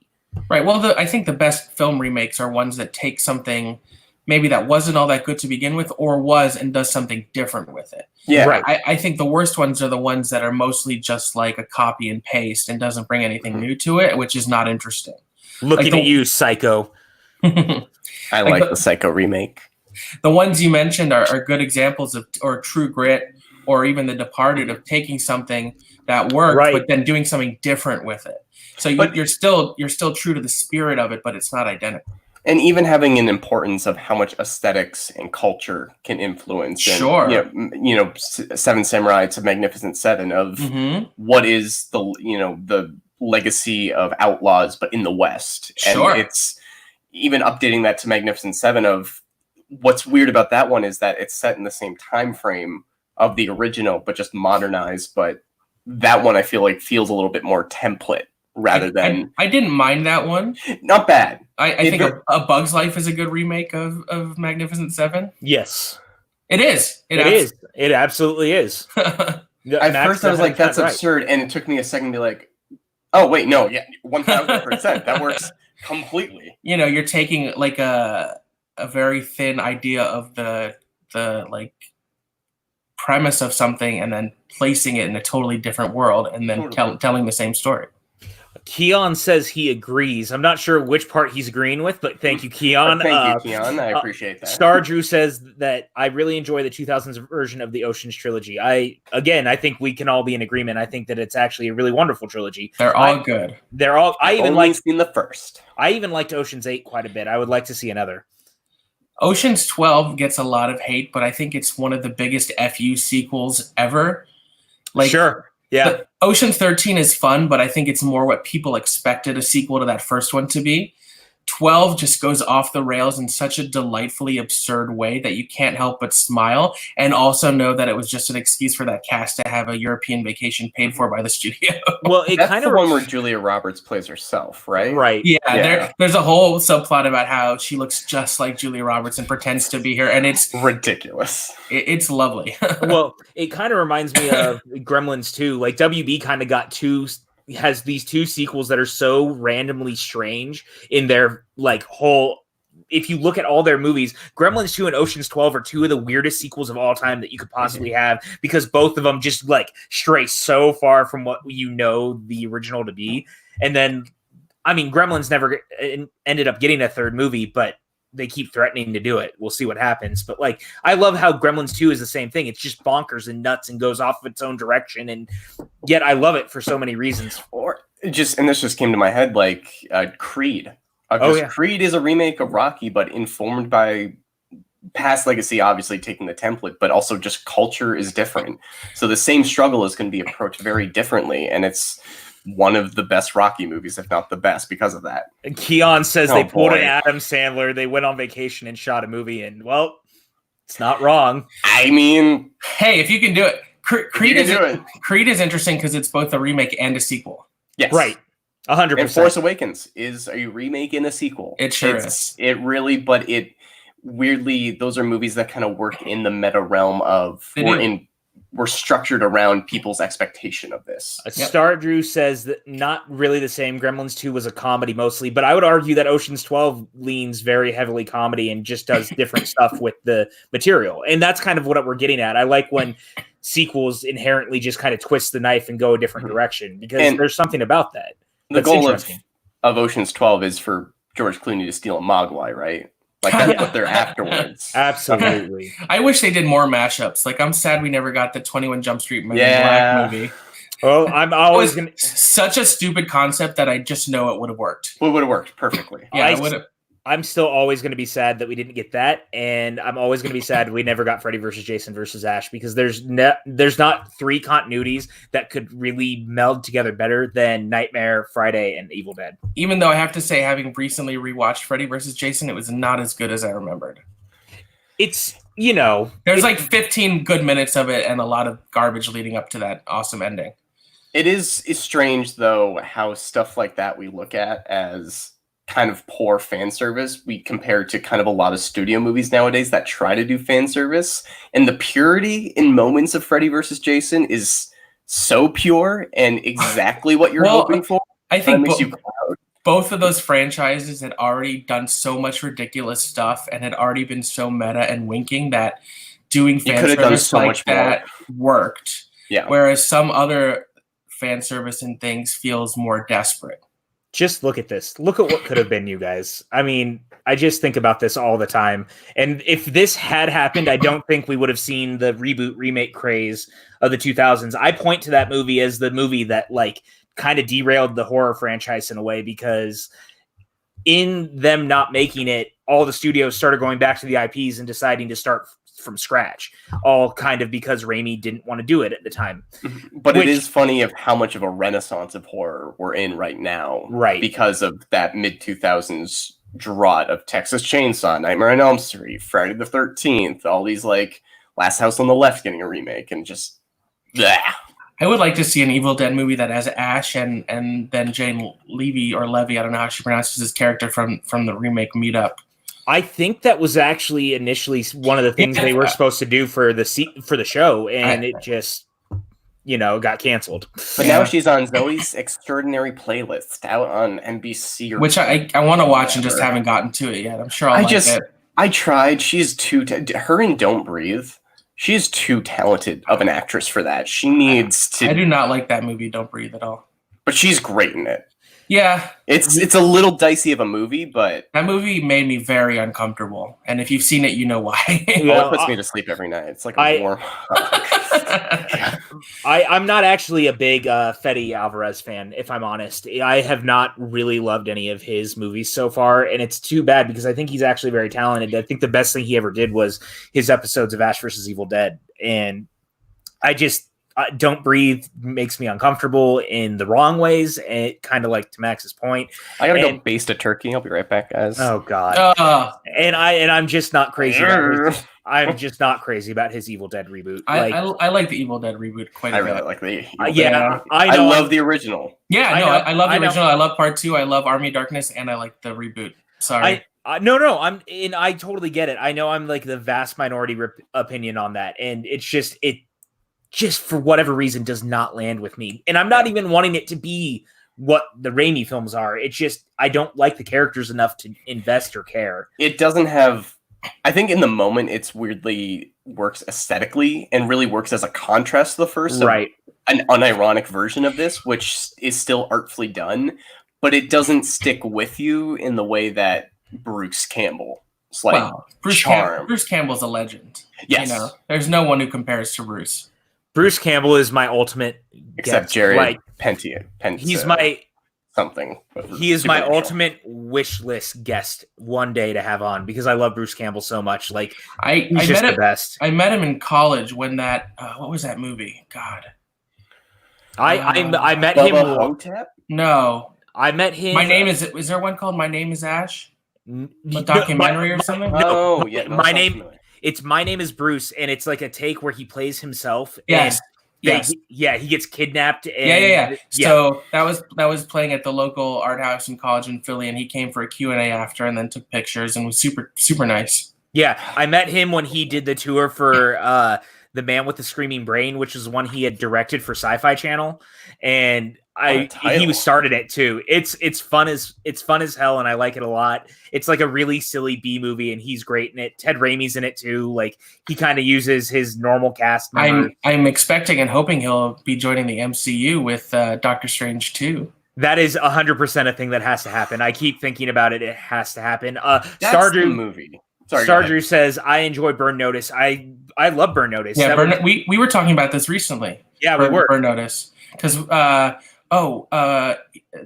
Right. Well, I think the best film remakes are ones that take something maybe that wasn't all that good to begin with, or was, and does something different with it. Yeah. Right. I think the worst ones are the ones that are mostly just like a copy and paste and doesn't bring anything new to it, which is not interesting. Looking at you, Psycho. I like the Psycho remake. The ones you mentioned are good examples of, or True Grit, or even The Departed, of taking something that worked, but then doing something different with it. So you're still true to the spirit of it, but it's not identical. And even having an importance of how much aesthetics and culture can influence. Sure. And, Seven Samurai to Magnificent Seven of what is the legacy of outlaws, but in the West. Sure. And it's even updating that to Magnificent Seven of what's weird about that one is that it's set in the same time frame of the original, but just modernized. But that one I feel like feels a little bit more template rather than. I didn't mind that one. Not bad. I think A Bug's Life is a good remake of Magnificent Seven. Yes. It is. It is. It absolutely is. At first I was like, that's absurd. And it took me a second to be like, oh, wait, no. Yeah, 1000%. That works completely. You're taking like a very thin idea of the like premise of something and then placing it in a totally different world and then telling the same story. Keon says he agrees. I'm not sure which part he's agreeing with, but thank you, Keon. Thank you, Keon. I appreciate that. Star Drew says that I really enjoy the 2000s version of the Ocean's trilogy. I think we can all be in agreement. I think that it's actually a really wonderful trilogy. They're all good. They're all. I even liked seen the first. I even liked Ocean's 8 quite a bit. I would like to see another. Ocean's 12 gets a lot of hate, but I think it's one of the biggest FU sequels ever. Like, sure. Yeah. Ocean's 13 is fun, but I think it's more what people expected a sequel to that first one to be. 12 just goes off the rails in such a delightfully absurd way that you can't help but smile and also know that it was just an excuse for that cast to have a European vacation paid for by the studio. Well, that's kind of the one where Julia Roberts plays herself, right? Right. Yeah. There's a whole subplot about how she looks just like Julia Roberts and pretends to be her, and it's ridiculous. It's lovely. Well, it kind of reminds me of Gremlins 2. Like WB kind of has these two sequels that are so randomly strange in their like whole. If you look at all their movies, Gremlins 2 and Ocean's 12 are two of the weirdest sequels of all time that you could possibly have, because both of them just like stray so far from what the original to be. And then, I mean, Gremlins never ended up getting a third movie, but they keep threatening to do it. We'll see what happens. But like, I love how Gremlins 2 is the same thing. It's just bonkers and nuts and goes off of its own direction. And yet I love it for so many reasons. And this just came to my head, like Creed. Creed is a remake of Rocky, but informed by past legacy, obviously taking the template, but also just culture is different. So the same struggle is going to be approached very differently. And it's one of the best Rocky movies, if not the best, because of that. And Keon says they pulled an Adam Sandler. They went on vacation and shot a movie, and well, it's not wrong. I mean, hey, if you can do it, Creed is interesting because it's both a remake and a sequel. Yes, right, 100%. And Force Awakens is a remake and a sequel. It sure is. It really, but it weirdly, those are movies that kind of work in the meta realm of we're structured around people's expectation of this. Star Drew says that not really the same. Gremlins 2 was a comedy mostly, but I would argue that Ocean's 12 leans very heavily comedy and just does different stuff with the material. And that's kind of what we're getting at. I like when sequels inherently just kind of twist the knife and go a different direction, because there's something about that. The goal of Ocean's 12 is for George Clooney to steal a Mogwai, right? Like that's what they're afterwards. Absolutely. I wish they did more mashups. Like, I'm sad we never got the 21 Jump Street Men in Black movie. Well, I'm always going to... Such a stupid concept that I just know it would have worked. Well, it would have worked perfectly. Yeah, it would have. I'm still always going to be sad that we didn't get that, and I'm always going to be sad we never got Freddy versus Jason versus Ash, because there's not three continuities that could really meld together better than Nightmare, Friday, and Evil Dead. Even though I have to say, having recently rewatched Freddy versus Jason, it was not as good as I remembered. It's, you know, there's like 15 good minutes of it and a lot of garbage leading up to that awesome ending. It's strange, though, how stuff like that we look at as kind of poor fan service we compare to kind of a lot of studio movies nowadays that try to do fan service, and the purity in moments of Freddy versus Jason is so pure and exactly what you're hoping for. I think both of those franchises had already done so much ridiculous stuff and had already been so meta and winking that doing fan service like that worked. Yeah. Whereas some other fan service and things feels more desperate. Just look at this. Look at what could have been, you guys. I mean, I just think about this all the time. And if this had happened, I don't think we would have seen the reboot remake craze of the 2000s. I point to that movie as the movie that like kind of derailed the horror franchise in a way, because in them not making it, all the studios started going back to the IPs and deciding to start from scratch, all kind of because Raimi didn't want to do it at the time. But it is funny of how much of a renaissance of horror we're in right now, right? Because of that mid-2000s drought of Texas Chainsaw, Nightmare on Elm Street, Friday the 13th, all these like Last House on the Left getting a remake, and just bleh. I would like to see an Evil Dead movie that has Ash and then Jane Levy, or Levy, I don't know how she pronounces his character from the remake Meetup. I think that was actually initially one of the things they were supposed to do for the show, and it just, you know, got canceled. But now she's on Zoe's Extraordinary Playlist out on NBC, which I want to watch and just haven't gotten to it yet. I'm sure I'll like it. I tried. She's her and Don't Breathe. She's too talented of an actress for that. She needs to. I do not like that movie, Don't Breathe, at all. But she's great in it. Yeah. It's a little dicey of a movie, but that movie made me very uncomfortable. And if you've seen it, you know why. It puts me to sleep every night. It's like a warm. I'm not actually a big Fede Alvarez fan, if I'm honest. I have not really loved any of his movies so far, and it's too bad because I think he's actually very talented. I think the best thing he ever did was his episodes of Ash vs. Evil Dead, and I just Don't Breathe makes me uncomfortable in the wrong ways, and kind of like to Max's point. I gotta go baste a turkey. I'll be right back, guys. Oh God! And I'm just not crazy. I'm just not crazy about his Evil Dead reboot. I like the Evil Dead reboot quite a bit. I really like the I love the original. Yeah, I love the original. I love part 2. I love Army of Darkness, and I like the reboot. Sorry. No. I totally get it. I know I'm like the vast minority opinion on that, and it's just just for whatever reason does not land with me. And I'm not even wanting it to be what the Raimi films are. It's just I don't like the characters enough to invest or care. It doesn't have. I think in the moment it's weirdly works aesthetically and really works as a contrast to the first. Right. An unironic version of this, which is still artfully done, but it doesn't stick with you in the way that Bruce Campbell. Bruce Campbell's a legend. Yes. You know, there's no one who compares to Bruce. Bruce Campbell is my ultimate except guest. Jerry Pentia. He's my something. He is my ultimate wish list guest one day to have on because I love Bruce Campbell so much. Like he's just the best. I met him in college when that what was that movie? God. I met him. Hotep? No. I met him. My name is there one called My Name is Ash? A documentary or something? Oh, yeah. My name. It's My Name is Bruce, and it's like a take where he plays himself. Yes. He gets kidnapped. And, So that was playing at the local art house in college in Philly, and he came for a Q&A after, and then took pictures, and was super super nice. Yeah, I met him when he did the tour for The Man with the Screaming Brain, which is one he had directed for Sci-Fi Channel, and he was started it too. It's fun as hell, and I like it a lot. It's like a really silly B movie, and he's great in it. Ted Raimi's in it too. Like he kind of uses his normal cast members. I'm expecting and hoping he'll be joining the MCU with Doctor Strange 2. That is 100% a thing that has to happen. I keep thinking about it. It has to happen. That's the movie. Star says, I enjoy Burn Notice. I love Burn Notice. Yeah, we were talking about this recently. Yeah, we were. Burn Notice. Because,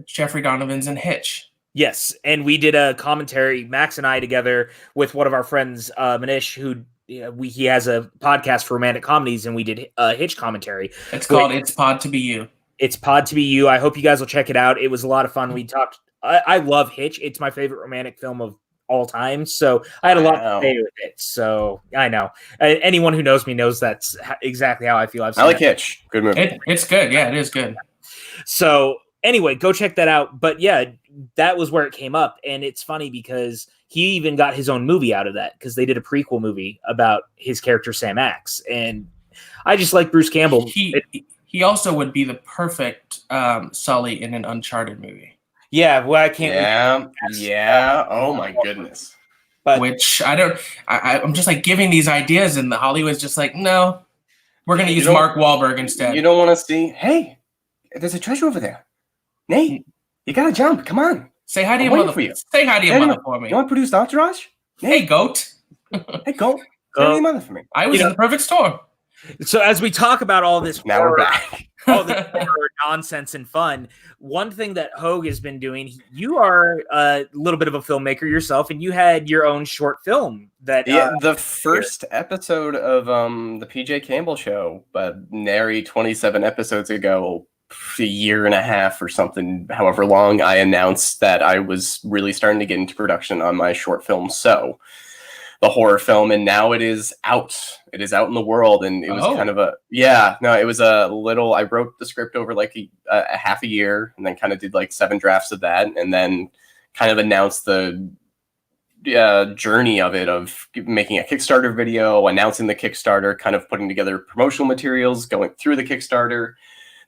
Jeffrey Donovan's in Hitch. Yes, and we did a commentary, Max and I, together with one of our friends, Janisch, who he has a podcast for romantic comedies, and we did a Hitch commentary. It's called It's Pod to Be You. It's Pod to Be You. I hope you guys will check it out. It was a lot of fun. We talked. I love Hitch. It's my favorite romantic film of all time. So I had a lot to say with it. So I know anyone who knows me knows that's exactly how I feel. I like Hitch. Good movie. It's good. Yeah, it is good. So anyway, go check that out. But yeah, that was where it came up. And it's funny because he even got his own movie out of that because they did a prequel movie about his character, Sam Axe. And I just like Bruce Campbell. He also would be the perfect Sully in an Uncharted movie. Yeah, well, I can't. Yeah. Oh my goodness. But which I'm just like giving these ideas, and the Hollywood's just like, no, we're gonna use Mark Wahlberg instead. You don't want to see? Hey, there's a treasure over there. Nate, you gotta jump. Come on. Say hi to your mother. Say hi to your mother for me. You want to produce Entourage? Hey, goat. Hey, goat. Say hi to your mother for me. I was in the perfect storm. So as we talk about all this now we're back. all this nonsense and fun, one thing that Hogue has been doing, you are a little bit of a filmmaker yourself, and you had your own short film that the first episode of the PJ Campbell show, but nary 27 episodes ago, a year and a half or something, however long, I announced that I was really starting to get into production on my short film, So, the horror film, and now it is out. It is out in the world, and it was kind of it was a little. I wrote the script over like a half a year, and then kind of did like 7 drafts of that, and then kind of announced the journey of it, of making a Kickstarter video, announcing the Kickstarter, kind of putting together promotional materials, going through the Kickstarter,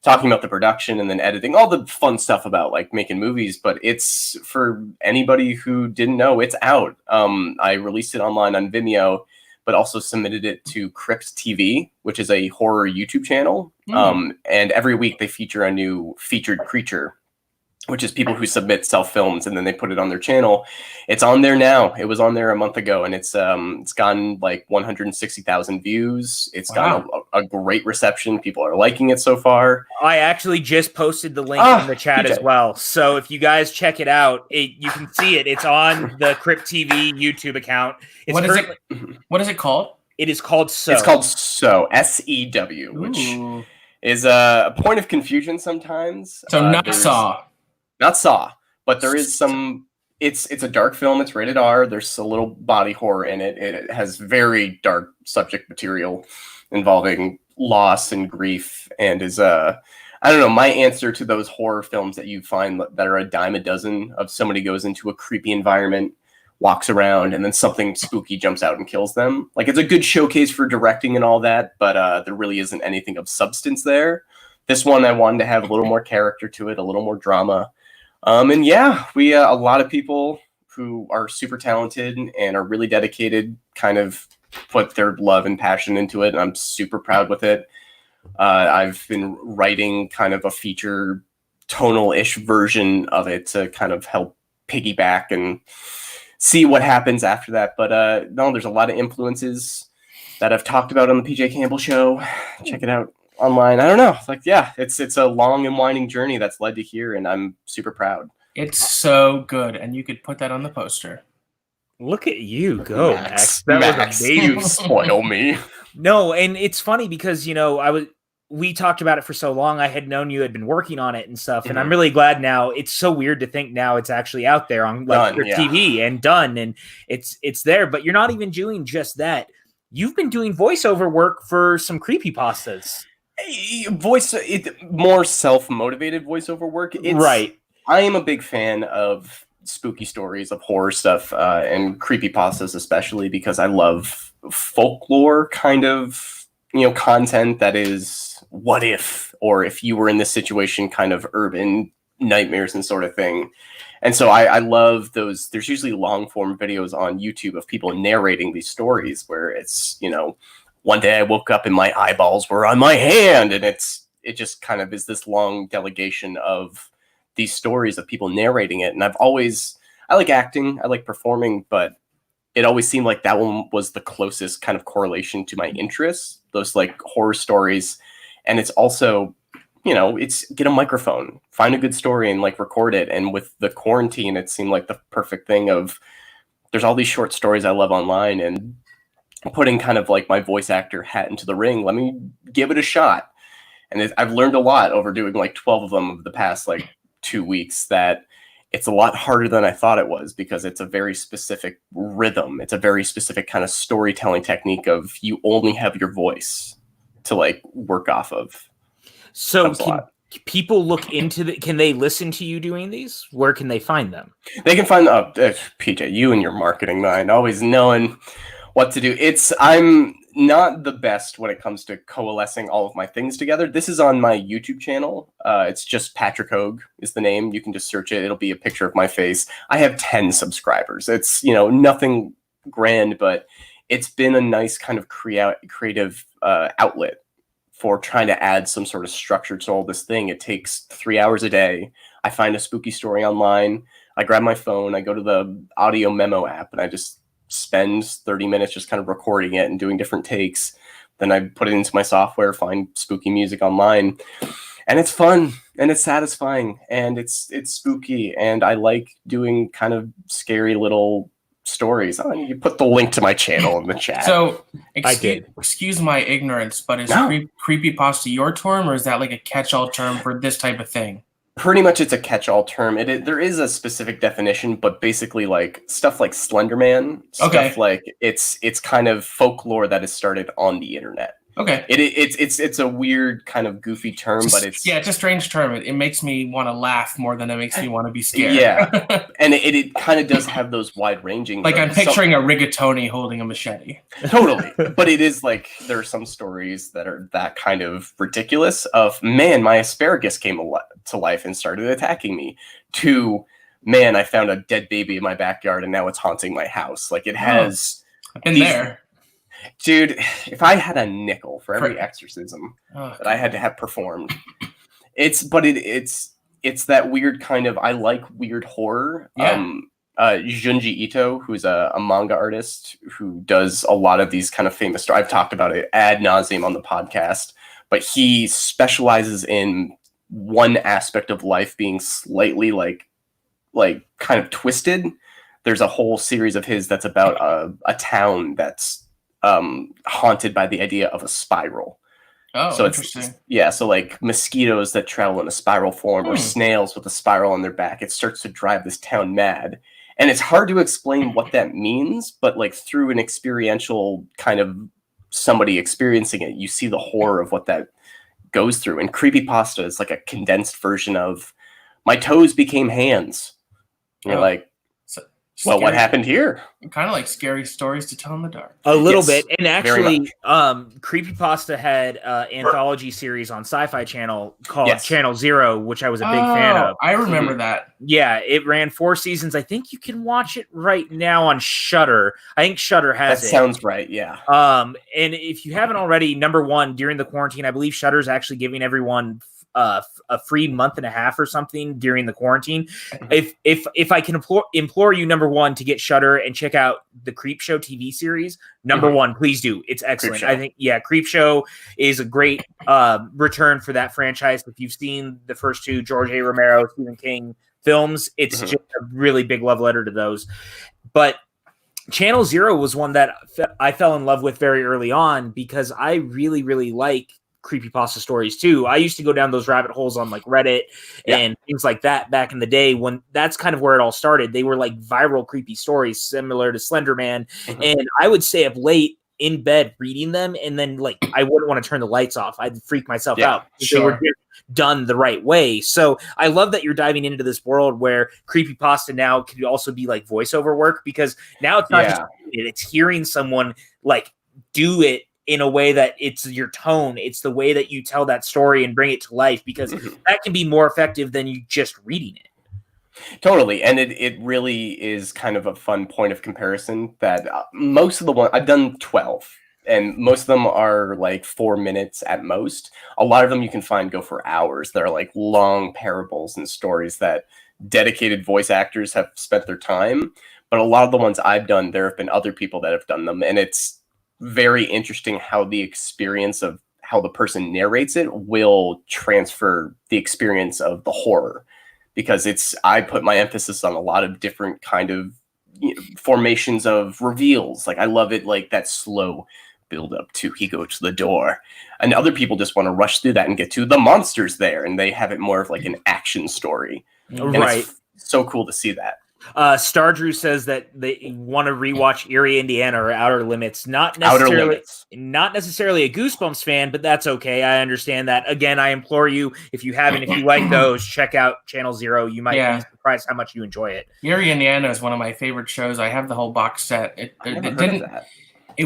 talking about the production, and then editing, all the fun stuff about like making movies. But it's, for anybody who didn't know, it's out. I released it online on Vimeo, but also submitted it to Crypt TV, which is a horror YouTube channel. And every week they feature a new featured creature, which is people who submit self-films and then they put it on their channel. It's on there now. It was on there a month ago, and it's gotten like 160,000 views. It's gotten a great reception. People are liking it so far. I actually just posted the link in the chat as well. So if you guys check it out, you can see it. It's on the Crypt TV YouTube account. What is it called? It is called So. It's called So, S-E-W, which is a point of confusion sometimes. So not Saw. Not Saw, but there is some. It's a dark film. It's rated R. There's a little body horror in it. It has very dark subject material involving loss and grief, and is I don't know, my answer to those horror films that you find that are a dime a dozen, of somebody goes into a creepy environment, walks around, and then something spooky jumps out and kills them. Like, it's a good showcase for directing and all that, but there really isn't anything of substance there. This one, I wanted to have a little more character to it, a little more drama. And yeah, we a lot of people who are super talented and are really dedicated kind of put their love and passion into it, and I'm super proud with it. I've been writing kind of a feature tonal-ish version of it to kind of help piggyback and see what happens after that. But no, there's a lot of influences that I've talked about on the PJ Campbell show. Check it out online. I don't know. Like, yeah, it's a long and winding journey that's led to here, and I'm super proud. It's so good, and you could put that on the poster. Look at you go, Max. That was amazing. You spoil me. No, and it's funny because, we talked about it for so long. I had known you had been working on it and stuff, and I'm really glad now. It's so weird to think now it's actually out there on TV and done, and it's there. But you're not even doing just that. You've been doing voiceover work for some creepypastas. More self-motivated voiceover work. Right. I am a big fan of spooky stories, of horror stuff, and creepypastas especially, because I love folklore kind of, content that is what if, or if you were in this situation, kind of urban nightmares and sort of thing. And so I love those. There's usually long form videos on YouTube of people narrating these stories where it's, one day I woke up and my eyeballs were on my hand, and it just kind of is this long delegation of these stories of people narrating it. And I like acting, I like performing, but it always seemed like that one was the closest kind of correlation to my interests, those like horror stories. And it's also it's get a microphone, find a good story and like record it. And with the quarantine, it seemed like the perfect thing of there's all these short stories I love online, and putting kind of like my voice actor hat into the ring. Let me give it a shot. And I've learned a lot over doing like 12 of them over the past like 2 weeks, that it's a lot harder than I thought it was, because it's a very specific rhythm. It's a very specific kind of storytelling technique of you only have your voice to like work off of. So can people look into can they listen to you doing these? Where can they find them? They can find PJ, you and your marketing mind, always knowing what to do. I'm not the best when it comes to coalescing all of my things together. This is on my YouTube channel. It's just Patrick Hogue is the name. You can just search it. It'll be a picture of my face. I have 10 subscribers. It's, nothing grand, but it's been a nice kind of creative outlet for trying to add some sort of structure to all this thing. It takes 3 hours a day. I find a spooky story online. I grab my phone. I go to the audio memo app, and I just spend 30 minutes just kind of recording it and doing different takes. Then I put it into my software, find spooky music online, and it's fun and it's satisfying and it's spooky, and I like doing kind of scary little stories. You put the link to my channel in the chat. So excuse my ignorance, but is creepypasta your term, or is that like a catch-all term for this type of thing? Pretty much it's a catch-all term. There is a specific definition, but basically like stuff like Slender Man, stuff like it's kind of folklore that has started on the internet. Okay. It's a weird kind of goofy term, but it's a strange term. It makes me want to laugh more than it makes me want to be scared. Yeah. And it kind of does have those wide ranging. Like I'm picturing a rigatoni holding a machete. Totally. But it is like there are some stories that are that kind of ridiculous of, man, my asparagus came to life and started attacking me, to, man, I found a dead baby in my backyard and now it's haunting my house. Like it has I've been there. Dude, if I had a nickel for every exorcism that I had to have performed, it's that weird kind of, I like weird horror. Yeah. Gingy Ito, who's a manga artist who does a lot of these kind of famous stories. I've talked about it ad nauseum on the podcast, but he specializes in one aspect of life being slightly like kind of twisted. There's a whole series of his that's about a town that's haunted by the idea of a spiral. Oh, so interesting. So like mosquitoes that travel in a spiral form, or snails with a spiral on their back, it starts to drive this town mad. And it's hard to explain what that means, but like through an experiential kind of somebody experiencing it, you see the horror of what that goes through. And Creepypasta is like a condensed version of my toes became hands. You're like, well, what happened here? Kind of like scary stories to tell in the dark. A little bit. And actually, Creepypasta had an anthology series on Sci-Fi Channel called Channel Zero, which I was a big fan of. I remember that. Yeah, it ran 4 seasons. I think you can watch it right now on Shudder. I think Shudder has it. That sounds right, yeah. And if you haven't already, number one, during the quarantine, I believe Shudder's actually giving everyone a free month and a half or something during the quarantine. If I can implore you, number one, to get Shudder and check out the Creep Show TV series, number one, please do. It's excellent. I think, Creep Show is a great return for that franchise. If you've seen the first 2 George A. Romero, Stephen King films, it's just a really big love letter to those. But Channel Zero was one that I fell in love with very early on, because I really, really like creepypasta stories too. I used to go down those rabbit holes on like Reddit and things like that back in the day, when that's kind of where it all started. They were like viral creepy stories similar to Slender Man. And I would stay up late in bed reading them, and then like I wouldn't want to turn the lights off. I'd freak myself out. They were done the right way. So I love that you're diving into this world where creepypasta now could also be like voiceover work, because now it's not just it's hearing someone like do it in a way that it's your tone. It's the way that you tell that story and bring it to life, because that can be more effective than you just reading it. Totally. And it really is kind of a fun point of comparison that most of the ones I've done 12, and most of them are like 4 minutes at most. A lot of them you can find go for hours. They're like long parables and stories that dedicated voice actors have spent their time. But a lot of the ones I've done, there have been other people that have done them. And it's very interesting how the experience of how the person narrates it will transfer the experience of the horror, because I put my emphasis on a lot of different kind of formations of reveals. Like I love it, like that slow build up to he goes to the door, and other people just want to rush through that and get to the monsters there, and they have it more of like an action story. Right. It's so cool to see that. Star Drew says that they want to rewatch Erie, Indiana, or Outer Limits. Not necessarily a Goosebumps fan, but that's okay. I understand that. Again, I implore you, if you like those, check out Channel Zero. You might be surprised how much you enjoy it. Erie, Indiana is one of my favorite shows. I have the whole box set. It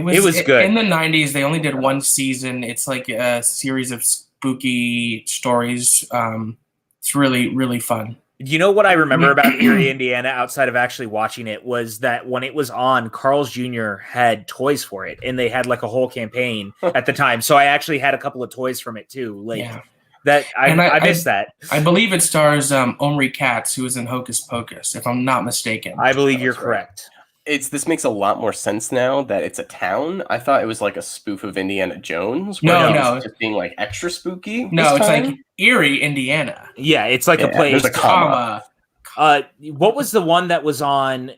was good. In the 90s, they only did one season. It's like a series of spooky stories. It's really, really fun. You know what I remember about Erie, Indiana, outside of actually watching it, was that when it was on, Carl's Jr. had toys for it, and they had like a whole campaign at the time. So I actually had a couple of toys from it too. I missed that. I believe it stars Omri Katz, who is in Hocus Pocus, if I'm not mistaken. I believe you're correct. This makes a lot more sense now that it's a town. I thought it was like a spoof of Indiana Jones. No. Just being like extra spooky. No, it's like Erie, Indiana. Yeah, it's like a place. There's a comma. What was the one that was on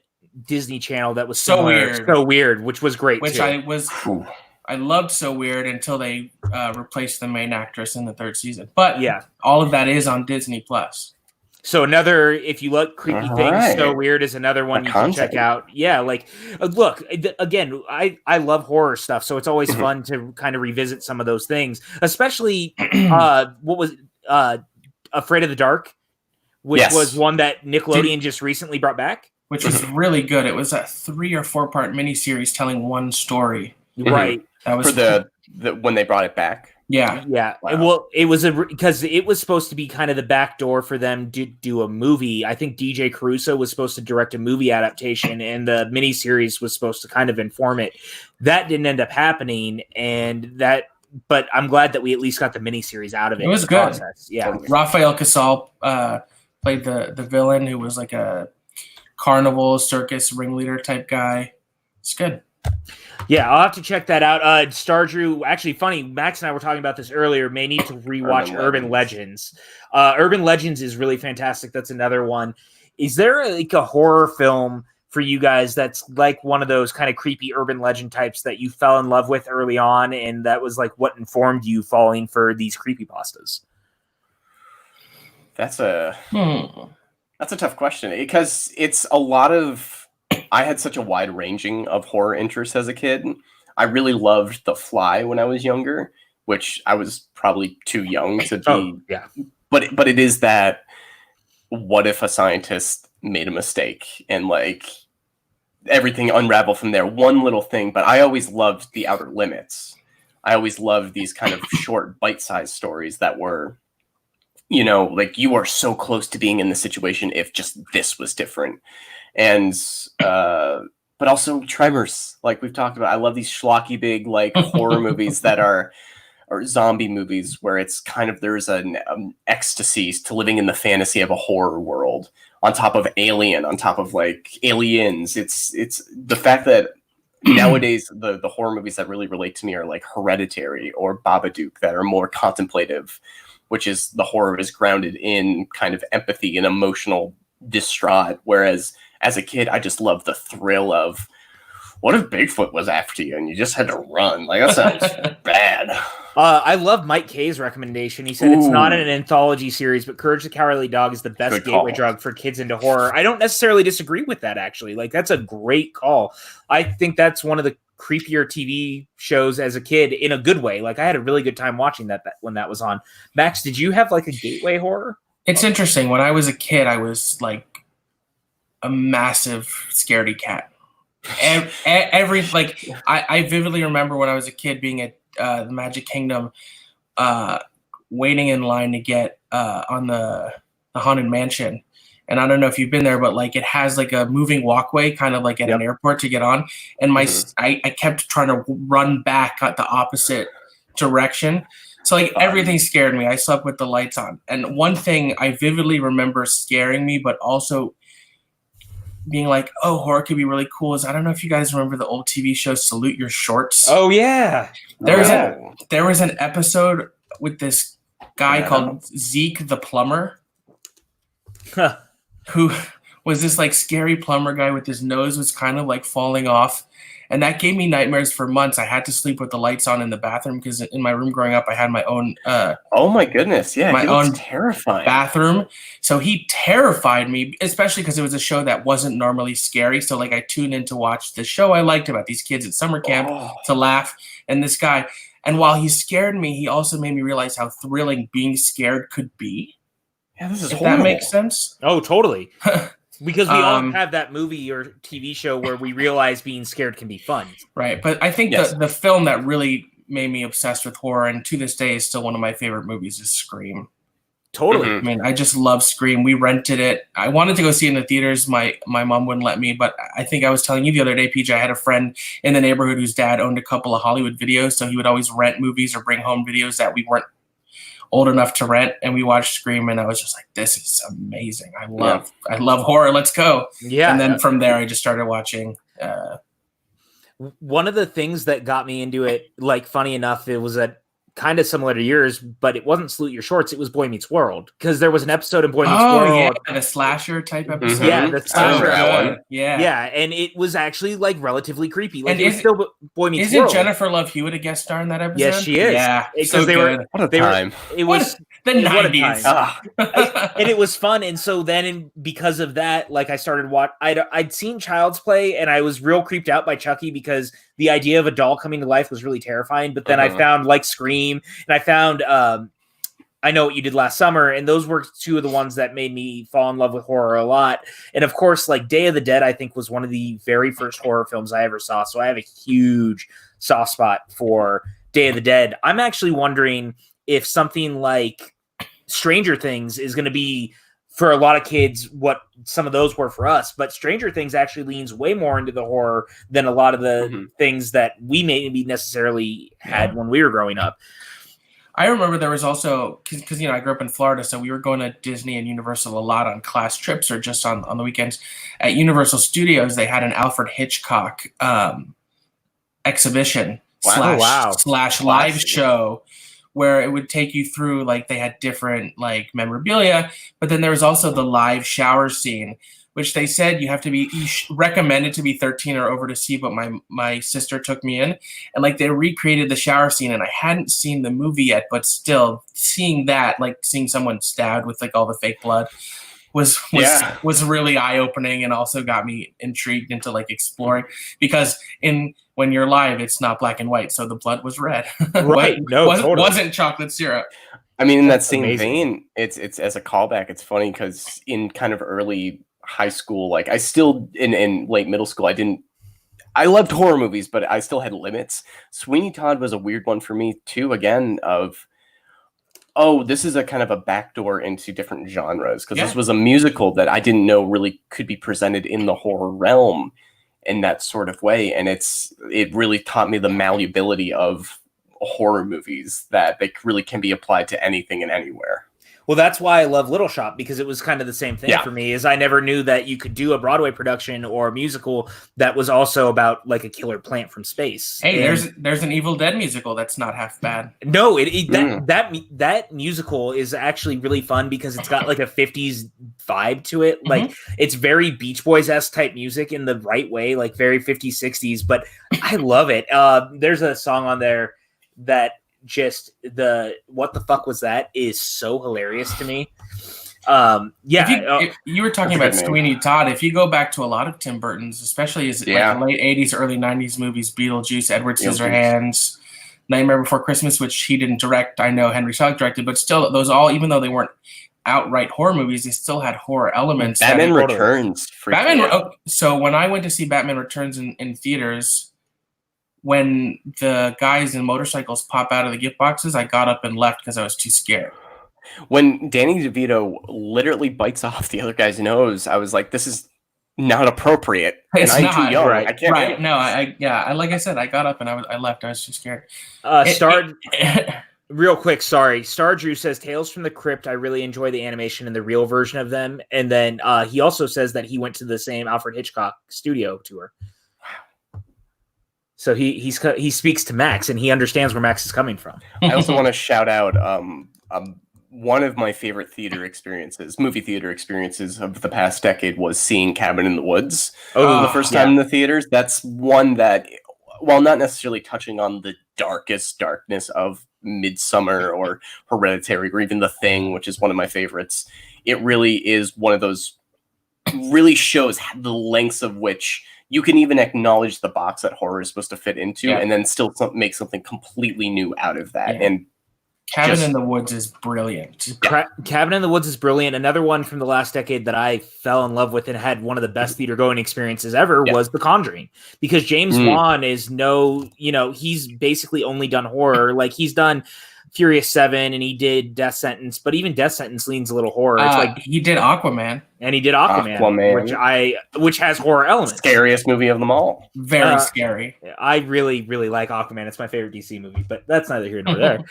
Disney Channel that was So Weird? So Weird, which was great which too. I loved So Weird until they replaced the main actress in the third season. But yeah, all of that is on Disney Plus. So another, if you like creepy things, So Weird is another one you can check out. Yeah, like, look, again, I love horror stuff, so it's always fun to kind of revisit some of those things, especially what was Afraid of the Dark, which was one that Nickelodeon just recently brought back. Which was really good. It was a 3 or 4 part miniseries telling one story. Right. That was for the when they brought it back. Yeah. Wow. Well, it was because it was supposed to be kind of the back door for them to do a movie. I think DJ Caruso was supposed to direct a movie adaptation, and the miniseries was supposed to kind of inform it. That didn't end up happening, but I'm glad that we at least got the miniseries out of it. It was good. Process. Yeah. Rafael Casal played the villain, who was like a carnival circus ringleader type guy. It's good. Yeah, I'll have to check that out. Star Drew, actually funny, Max and I were talking about this earlier, may need to rewatch Urban Legends. Urban Legends is really fantastic. That's another one. Is there like a horror film for you guys that's like one of those kind of creepy urban legend types that you fell in love with early on, and that was like what informed you falling for these creepypastas? That's a tough question, because it's a lot of... I had such a wide ranging of horror interests as a kid. I really loved The Fly when I was younger, which I was probably too young to be. Oh, yeah. But it is that, what if a scientist made a mistake and like everything unraveled from there? One little thing, but I always loved The Outer Limits. I always loved these kind of short bite-sized stories that were, like, you are so close to being in the situation if just this was different. And but also Tremors, like we've talked about. I love these schlocky big like horror movies that are, or zombie movies, where it's kind of, there's an ecstasy to living in the fantasy of a horror world on top of Alien, on top of like Aliens. It's the fact that nowadays the horror movies that really relate to me are like Hereditary or Babadook, that are more contemplative, which is the horror is grounded in kind of empathy and emotional distraught, whereas as a kid, I just loved the thrill of, what if Bigfoot was after you and you just had to run? Like, that sounds bad. I love Mike K's recommendation. He said it's not an anthology series, but Courage the Cowardly Dog is the best gateway drug for kids into horror. I don't necessarily disagree with that, actually. Like, that's a great call. I think that's one of the creepier TV shows as a kid in a good way. Like, I had a really good time watching that when that was on. Max, did you have like a gateway horror? It's interesting. When I was a kid, I was like a massive scaredy cat. I vividly remember when I was a kid being at the Magic Kingdom, waiting in line to get on the Haunted Mansion. And I don't know if you've been there, but like it has like a moving walkway, kind of like at an airport to get on. And I kept trying to run back at the opposite direction. So like everything scared me. I slept with the lights on. And one thing I vividly remember scaring me, but also being like, oh, horror could be really cool is I don't know if you guys remember the old TV show Salute Your Shorts. Oh yeah. There was an episode with this guy called Zeke the Plumber, who was this like scary plumber guy with his nose was kind of like falling off. And that gave me nightmares for months. I had to sleep with the lights on in the bathroom because in my room growing up, I had my own. Oh my goodness! Yeah, my own terrifying bathroom. So he terrified me, especially because it was a show that wasn't normally scary. So like I tuned in to watch the show I liked about these kids at summer camp to laugh, and this guy. And while he scared me, he also made me realize how thrilling being scared could be. Yeah, this is if horrible. That makes sense. Oh, totally. Because we all have that movie or TV show where we realize being scared can be fun. Right. But I think the film that really made me obsessed with horror and to this day is still one of my favorite movies is Scream. Totally. I mean, I just love Scream. We rented it. I wanted to go see it in the theaters. My mom wouldn't let me, but I think I was telling you the other day, PJ, I had a friend in the neighborhood whose dad owned a couple of Hollywood videos, so he would always rent movies or bring home videos that we weren't old enough to rent, and we watched Scream, and I was just like, this is amazing. I love horror. Let's go. Yeah. And then from there, I just started watching. One of the things that got me into it, like funny enough, it was kind of similar to yours, but it wasn't Salute Your Shorts. It was Boy Meets World because there was an episode in Boy Meets World. Yeah, the slasher type episode. Yeah, the slasher one. Yeah, and it was actually like relatively creepy. Like and it was still Boy Meets World. Isn't Jennifer Love Hewitt a guest star in that episode? Yes, she is. Yeah, because so they good. were. It was the 90s. And it was fun. And so then because of that, like I started I'd seen Child's Play and I was real creeped out by Chucky because the idea of a doll coming to life was really terrifying. But then I found like Scream and I found I Know What You Did Last Summer. And those were two of the ones that made me fall in love with horror a lot. And of course, like Day of the Dead, I think was one of the very first horror films I ever saw. So I have a huge soft spot for Day of the Dead. I'm actually wondering if something like Stranger Things is going to be for a lot of kids what some of those were for us, but Stranger Things actually leans way more into the horror than a lot of the things that we maybe necessarily had when we were growing up. I remember there was also, because I grew up in Florida, so we were going to Disney and Universal a lot on class trips or just on the weekends. At Universal Studios, they had an Alfred Hitchcock exhibition slash live show where it would take you through, like they had different like memorabilia, but then there was also the live shower scene, which they said you have to be recommended to be 13 or over to see, but my sister took me in and like they recreated the shower scene and I hadn't seen the movie yet, but still seeing that, like seeing someone stabbed with like all the fake blood was really eye-opening and also got me intrigued into like exploring because when you're live, it's not black and white, so the blood was red. Right. wasn't chocolate syrup. I mean, in that same vein, it's as a callback, it's funny because in kind of early high school, like I still in late middle school, I loved horror movies, but I still had limits. Sweeney Todd was a weird one for me too, again, this is a kind of a backdoor into different genres because this was a musical that I didn't know really could be presented in the horror realm in that sort of way. And it really taught me the malleability of horror movies, that they really can be applied to anything and anywhere. Well, that's why I love Little Shop, because it was kind of the same thing for me. Is I never knew that you could do a Broadway production or a musical that was also about like a killer plant from space. Hey, there's an Evil Dead musical that's not half bad. No, that musical is actually really fun because it's got like a 50s vibe to it. Like it's very Beach Boys-esque type music in the right way, like very 50s, 60s. But I love it. There's a song on there that just what the fuck was that is so hilarious to me. If you were talking about Sweeney Todd, if you go back to a lot of Tim Burton's, especially his like late 80s, early 90s movies, Beetlejuice, Edward Scissorhands, Nightmare Before Christmas, which he didn't direct, I know Henry Selick directed, but still those all, even though they weren't outright horror movies, they still had horror elements. Batman Returns. So when I went to see Batman Returns in theaters, when the guys in motorcycles pop out of the gift boxes, I got up and left because I was too scared. When Danny DeVito literally bites off the other guy's nose, I was like, this is not appropriate. It's and not, I'm too young. Right, I can't. Right. No, like I said, I got up and I left. I was too scared. Real quick, sorry. Star Drew says Tales from the Crypt. I really enjoy the animation and the real version of them. And then he also says that he went to the same Alfred Hitchcock studio tour. Wow. So he speaks to Max and he understands where Max is coming from. I also want to shout out one of my favorite movie theater experiences of the past decade was seeing Cabin in the Woods. Oh, the first time in the theaters. That's one that, while not necessarily touching on the darkest darkness of Midsummer or Hereditary or even The Thing, which is one of my favorites, it really is one of those, really shows the lengths of which you can even acknowledge the box that horror is supposed to fit into and then still make something completely new out of that. And Cabin in the Woods is brilliant. Cabin in the Woods is brilliant. Another one from the last decade that I fell in love with and had one of the best theater going experiences ever was The Conjuring, because James Wan is he's basically only done horror. Like, he's done Furious 7 and he did Death Sentence, but even Death Sentence leans a little horror. It's like he did Aquaman. And he did Aquaman. Which has horror elements. Scariest movie of them all. Very scary. I really, really like Aquaman. It's my favorite DC movie, but that's neither here nor there.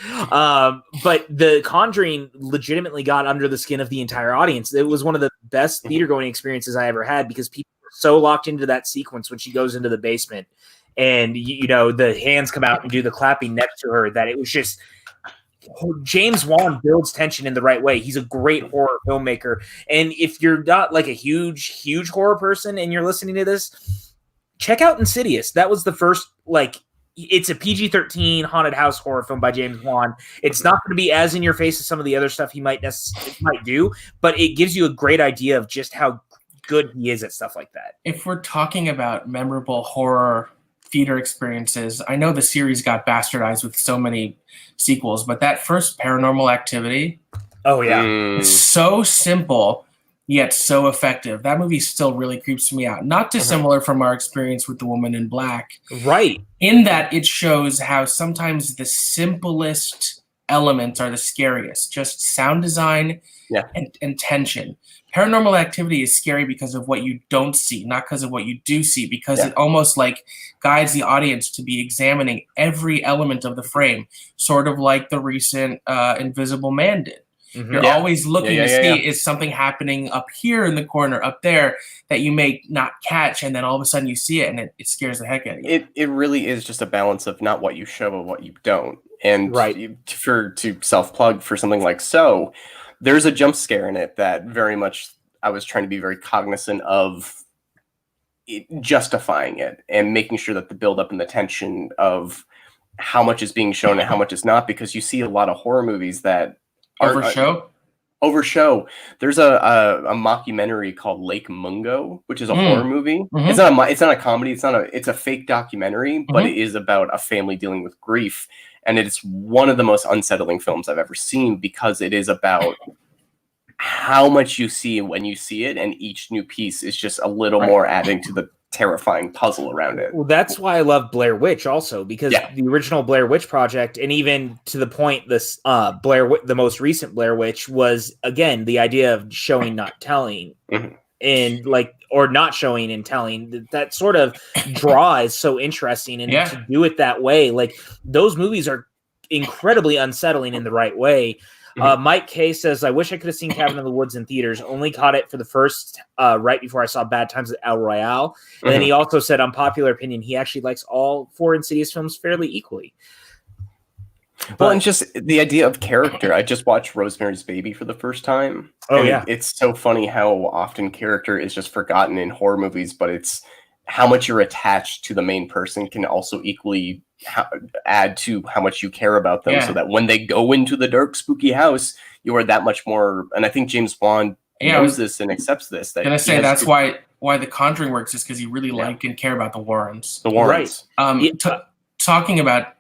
But The Conjuring legitimately got under the skin of the entire audience. It was one of the best theater going experiences I ever had, because people were so locked into that sequence when she goes into the basement and the hands come out and do the clapping next to her, that it was just... James Wan builds tension in the right way. He's a great horror filmmaker. And if you're not like a huge horror person and you're listening to this, check out Insidious. That was the first, it's a PG-13 haunted house horror film by James Wan. It's not going to be as in your face as some of the other stuff he might do, but it gives you a great idea of just how good he is at stuff like that. If we're talking about memorable horror theater experiences, I know the series got bastardized with so many sequels, but that first Paranormal Activity, it's so simple yet so effective. That movie still really creeps me out. Not dissimilar from our experience with The Woman in Black, right? In that it shows how sometimes the simplest elements are the scariest. Just sound design and tension. Paranormal Activity is scary because of what you don't see, not because of what you do see, because it almost guides the audience to be examining every element of the frame, sort of like the recent Invisible Man did. You're always looking to see, is something happening up here in the corner, up there, that you may not catch, and then all of a sudden you see it, and it scares the heck out of you. It really is just a balance of not what you show, but what you don't. And to self-plug for something like So, there's a jump scare in it that very much I was trying to be very cognizant of justifying it and making sure that the build-up and the tension of how much is being shown and how much is not, because you see a lot of horror movies that overshow. There's a mockumentary called Lake Mungo, which is a horror movie. It's not a comedy. It's a fake documentary, but it is about a family dealing with grief. And it's one of the most unsettling films I've ever seen, because it is about how much you see when you see it, and each new piece is just a little more adding to the terrifying puzzle around it. Well, that's why I love Blair Witch also, because the original Blair Witch Project, and even to the point, this the most recent Blair Witch was, again, the idea of showing, not telling, and or not showing and telling. That sort of draw is so interesting, and to do it that way, those movies are incredibly unsettling in the right way. Mike K says, I wish I could have seen Cabin in the Woods in theaters. Only caught it for the first right before I saw Bad Times at El Royale. And then he also said, unpopular opinion, he actually likes all 4 Insidious films fairly equally. Well, and just the idea of character. I just watched Rosemary's Baby for the first time. It's so funny how often character is just forgotten in horror movies, but it's how much you're attached to the main person can also equally add to how much you care about them, so that when they go into the dark, spooky house, you are that much more. And I think James Wan knows this and accepts this. That's why The Conjuring works, is because you really like and care about the Warrens. Talking about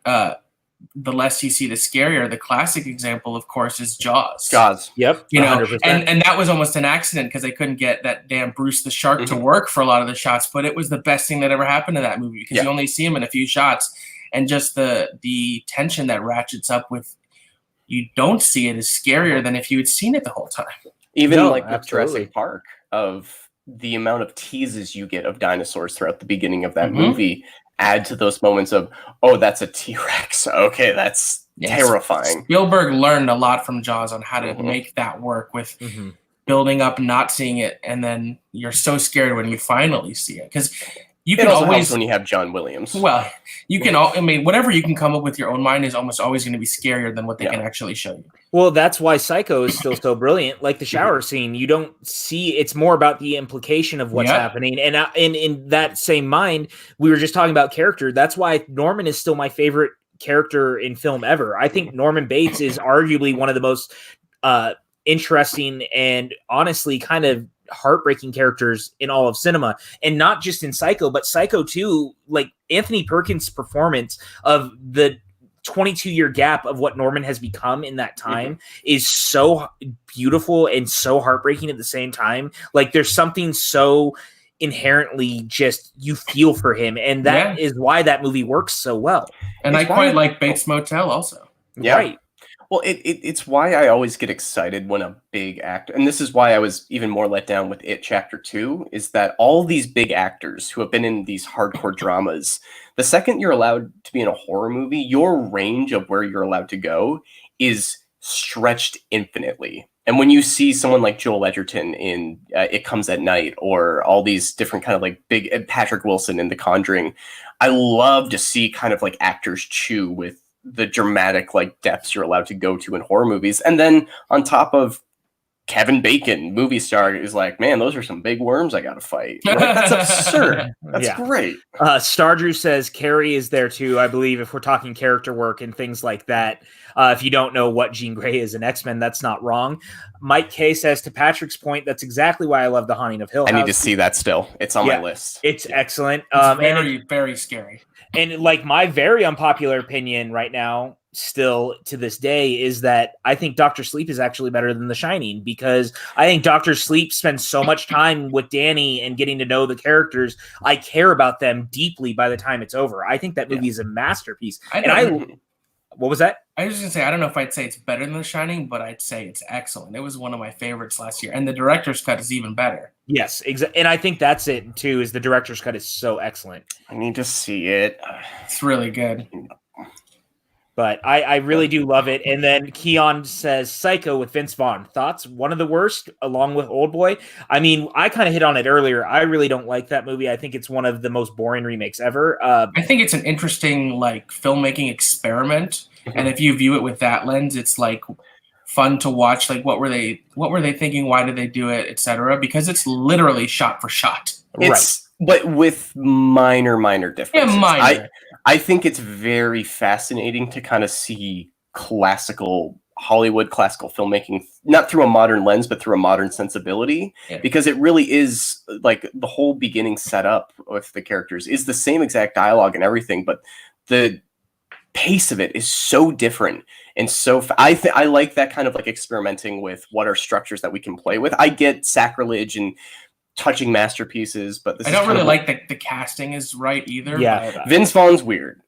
the less you see, the scarier. The classic example, of course, is Jaws. Yep. 100%. And that was almost an accident, because they couldn't get that damn Bruce the Shark to work for a lot of the shots. But it was the best thing that ever happened to that movie, because you only see him in a few shots. And just the tension that ratchets up with you don't see it is scarier than if you had seen it the whole time. Even with Jurassic Park, of the amount of teases you get of dinosaurs throughout the beginning of that movie, add to those moments of, oh, that's a T-Rex. Okay, that's terrifying. Spielberg learned a lot from Jaws on how to make that work with building up, not seeing it, and then you're so scared when you finally see it. Because you can always, when you have John Williams. Well, you can I mean, whatever you can come up with your own mind is almost always going to be scarier than what they can actually show you. Well, that's why Psycho is still so brilliant. Like the shower scene, you don't see, it's more about the implication of what's happening. And in that same mind, we were just talking about character. That's why Norman is still my favorite character in film ever. I think Norman Bates is arguably one of the most interesting and honestly kind of heartbreaking characters in all of cinema, and not just in Psycho, but Psycho 2. Like Anthony Perkins' performance of the 22-year gap of what Norman has become in that time is so beautiful and so heartbreaking at the same time. Like there's something so inherently just you feel for him, and that is why that movie works so well. And I quite like Bates Motel also. Right. Well, it's why I always get excited when a big actor, and this is why I was even more let down with It Chapter 2, is that all these big actors who have been in these hardcore dramas, the second you're allowed to be in a horror movie, your range of where you're allowed to go is stretched infinitely. And when you see someone like Joel Edgerton in It Comes at Night, or all these different kind of like big Patrick Wilson in The Conjuring, I love to see kind of like actors chew with the dramatic like depths you're allowed to go to in horror movies. And then on top of Kevin Bacon, movie star, is like, man, those are some big worms I gotta fight. Like, that's absurd. That's great. Stardrew says Carrie is there too, I believe, if we're talking character work and things like that. If you don't know what Jean Grey is in X-Men, that's not wrong. Mike K says, to Patrick's point, that's exactly why I love The Haunting of Hill House. I need to see that still. It's on my list. It's excellent. It's very scary. And like my very unpopular opinion right now, still to this day, is that I think Dr. Sleep is actually better than The Shining, because I think Dr. Sleep spends so much time with Danny and getting to know the characters. I care about them deeply by the time it's over. I think that movie is a masterpiece. What was that? I was just going to say, I don't know if I'd say it's better than The Shining, but I'd say it's excellent. It was one of my favorites last year. And the director's cut is even better. Yes, exactly. And I think that's it, too, is the director's cut is so excellent. I need to see it. It's really good. But I really do love it. And then Keon says Psycho with Vince Vaughn. Thoughts? One of the worst, along with Oldboy. I mean, I kind of hit on it earlier. I really don't like that movie. I think it's one of the most boring remakes ever. I think it's an interesting like filmmaking experiment. And if you view it with that lens, it's like fun to watch. Like, what were they thinking? Why did they do it, etc. Because it's literally shot for shot. But with minor differences. Yeah, minor. I think it's very fascinating to kind of see classical Hollywood, classical filmmaking, not through a modern lens, but through a modern sensibility, because it really is like the whole beginning setup with the characters is the same exact dialogue and everything, but the pace of it is so different. And so I like that kind of like experimenting with what are structures that we can play with. I get sacrilege and touching masterpieces, but I don't really like the casting is right either. Yeah, Vince Vaughn's weird.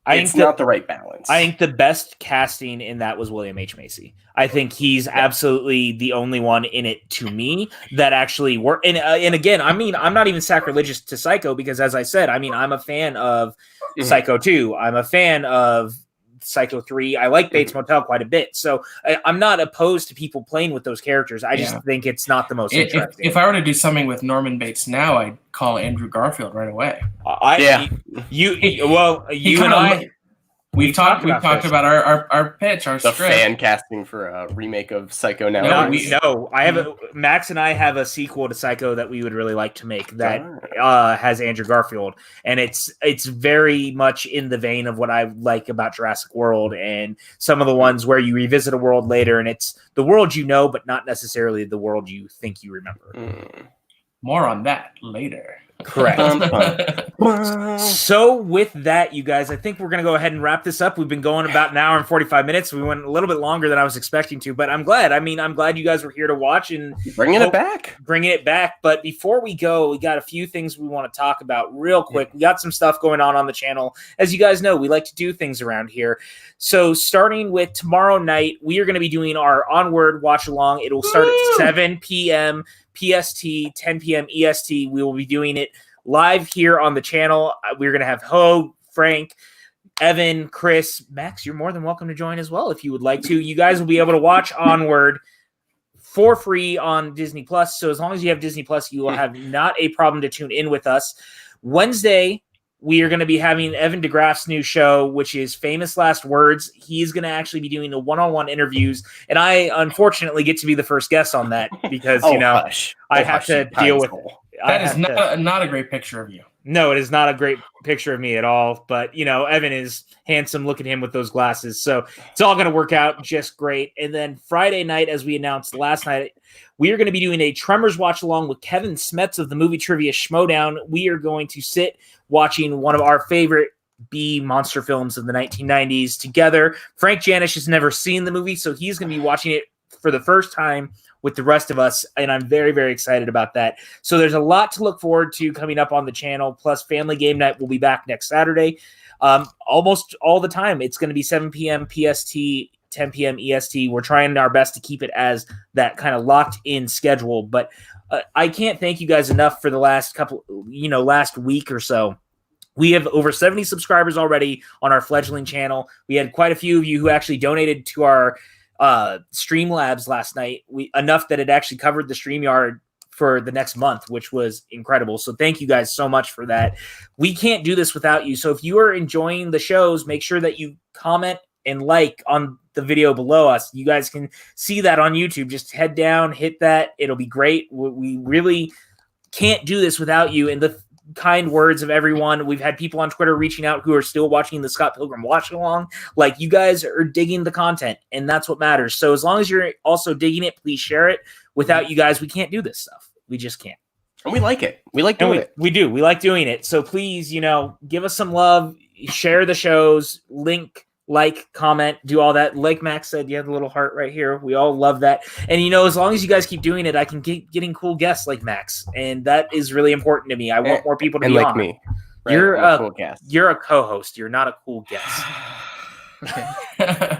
It's not the right balance. I think the best casting in that was William H. Macy. I think he's absolutely the only one in it to me that actually worked. And again, I mean, I'm not even sacrilegious to Psycho, because as I said, I mean, I'm a fan of Psycho 2. I'm a fan of Psycho 3. I like Bates Motel quite a bit. So I'm not opposed to people playing with those characters. I just think it's not the most interesting. If I were to do something with Norman Bates now, I'd call Andrew Garfield right away. We've talked about our pitch, our script. Fan casting for a remake of Psycho now. Max and I have a sequel to Psycho that we would really like to make that has Andrew Garfield, and it's very much in the vein of what I like about Jurassic World and some of the ones where you revisit a world later and it's the world you know, but not necessarily the world you think you remember. More on that later. Correct. So with that, you guys, I think we're going to go ahead and wrap this up. We've been going about an hour and 45 minutes. We went a little bit longer than I was expecting to, but I'm glad. I mean, I'm glad you guys were here to watch and bringing it back. But before we go, we got a few things we want to talk about real quick. We got some stuff going on the channel. As you guys know, we like to do things around here. So starting with tomorrow night, we are going to be doing our Onward watch along. It will start at 7 p.m. PST, 10 p.m. EST. We will be doing it live here on the channel. We're going to have Hogue, Frank, Evan, Chris, Max. You're more than welcome to join as well if you would like to. You guys will be able to watch Onward for free on Disney Plus. So as long as you have Disney Plus, you will have not a problem to tune in with us. Wednesday, we are going to be having Evan Degraff's new show, which is Famous Last Words. He's going to actually be doing the one-on-one interviews, and I unfortunately get to be the first guest on that because I have to deal with it. That is not a great picture of you. No, it is not a great picture of me at all. But, Evan is handsome. Look at him with those glasses. So it's all going to work out just great. And then Friday night, as we announced last night, we are going to be doing a Tremors watch along with Kevin Smets of the Movie Trivia Schmodown. We are going to sit watching one of our favorite B monster films of the 1990s together. Frank Janisch has never seen the movie, so he's going to be watching it for the first time with the rest of us, and I'm very, very excited about that. So there's a lot to look forward to coming up on the channel, plus Family Game Night will be back next Saturday. Almost all the time. It's going to be 7 p.m. PST, 10 p.m. EST. We're trying our best to keep it as that kind of locked-in schedule, but I can't thank you guys enough for the last last week or so. We have over 70 subscribers already on our fledgling channel. We had quite a few of you who actually donated to our Streamlabs last night, enough that it actually covered the StreamYard for the next month, which was incredible. So thank you guys so much for that. We can't do this without you. So if you are enjoying the shows, make sure that you comment and like on the video below us. You guys can see that on YouTube. Just head down, hit that. It'll be great. We really can't do this without you. And the kind words of everyone. We've had people on Twitter reaching out who are still watching the Scott Pilgrim watch along. Like, you guys are digging the content, and that's what matters. So as long as you're also digging it, please share it. Without you guys, we can't do this stuff. We just can't. And we like it. We like doing it. We do. We like doing it. So please, give us some love, share the shows, link, like, comment, do all that. Like Max said, you have the little heart right here. We all love that. And, as long as you guys keep doing it, I can keep getting cool guests like Max. And that is really important to me. I want more people to be like on. Me. Right? You're a co-host. You're not a cool guest.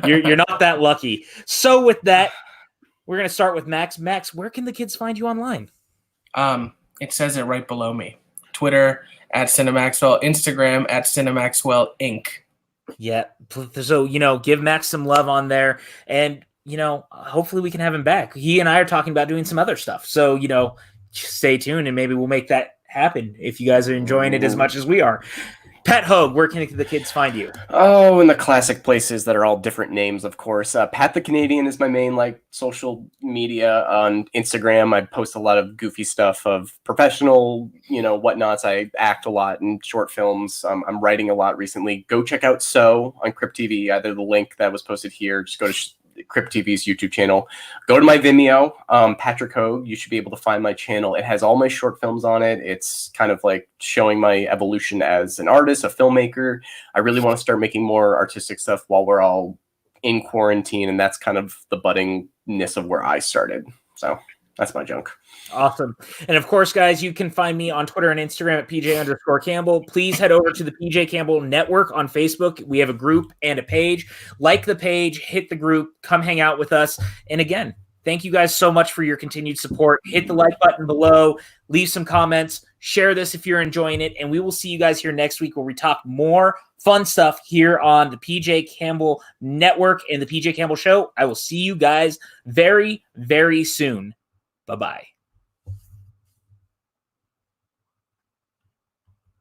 you're not that lucky. So with that, we're going to start with Max. Max, where can the kids find you online? It says it right below me. Twitter @CinemaXwell, Instagram @CinemaXwell Inc. Yeah. So, give Max some love on there, and, hopefully we can have him back. He and I are talking about doing some other stuff. So, stay tuned and maybe we'll make that happen if you guys are enjoying it as much as we are. Pat Hogue, where can the kids find you? Oh, in the classic places that are all different names, of course. Pat the Canadian is my main social media. On Instagram, I post a lot of goofy stuff of professional, whatnots. I act a lot in short films. I'm writing a lot recently. Go check out So on Crypt TV, either the link that was posted here. Just go to Crypt TV's YouTube channel. Go to my Vimeo, Patrick Hogue. You should be able to find my channel. It has all my short films on it. It's kind of like showing my evolution as an artist, a filmmaker. I really want to start making more artistic stuff while we're all in quarantine, and that's kind of the buddingness of where I started. So that's my junk. Awesome. And of course, guys, you can find me on Twitter and Instagram at PJ_Campbell. Please head over to the PJ Campbell Network on Facebook. We have a group and a page. Like the page, hit the group, come hang out with us. And again, thank you guys so much for your continued support. Hit the like button below, leave some comments, share this if you're enjoying it, and we will see you guys here next week where we talk more fun stuff here on the PJ Campbell Network and the PJ Campbell Show. I will see you guys very, very soon. Bye-bye.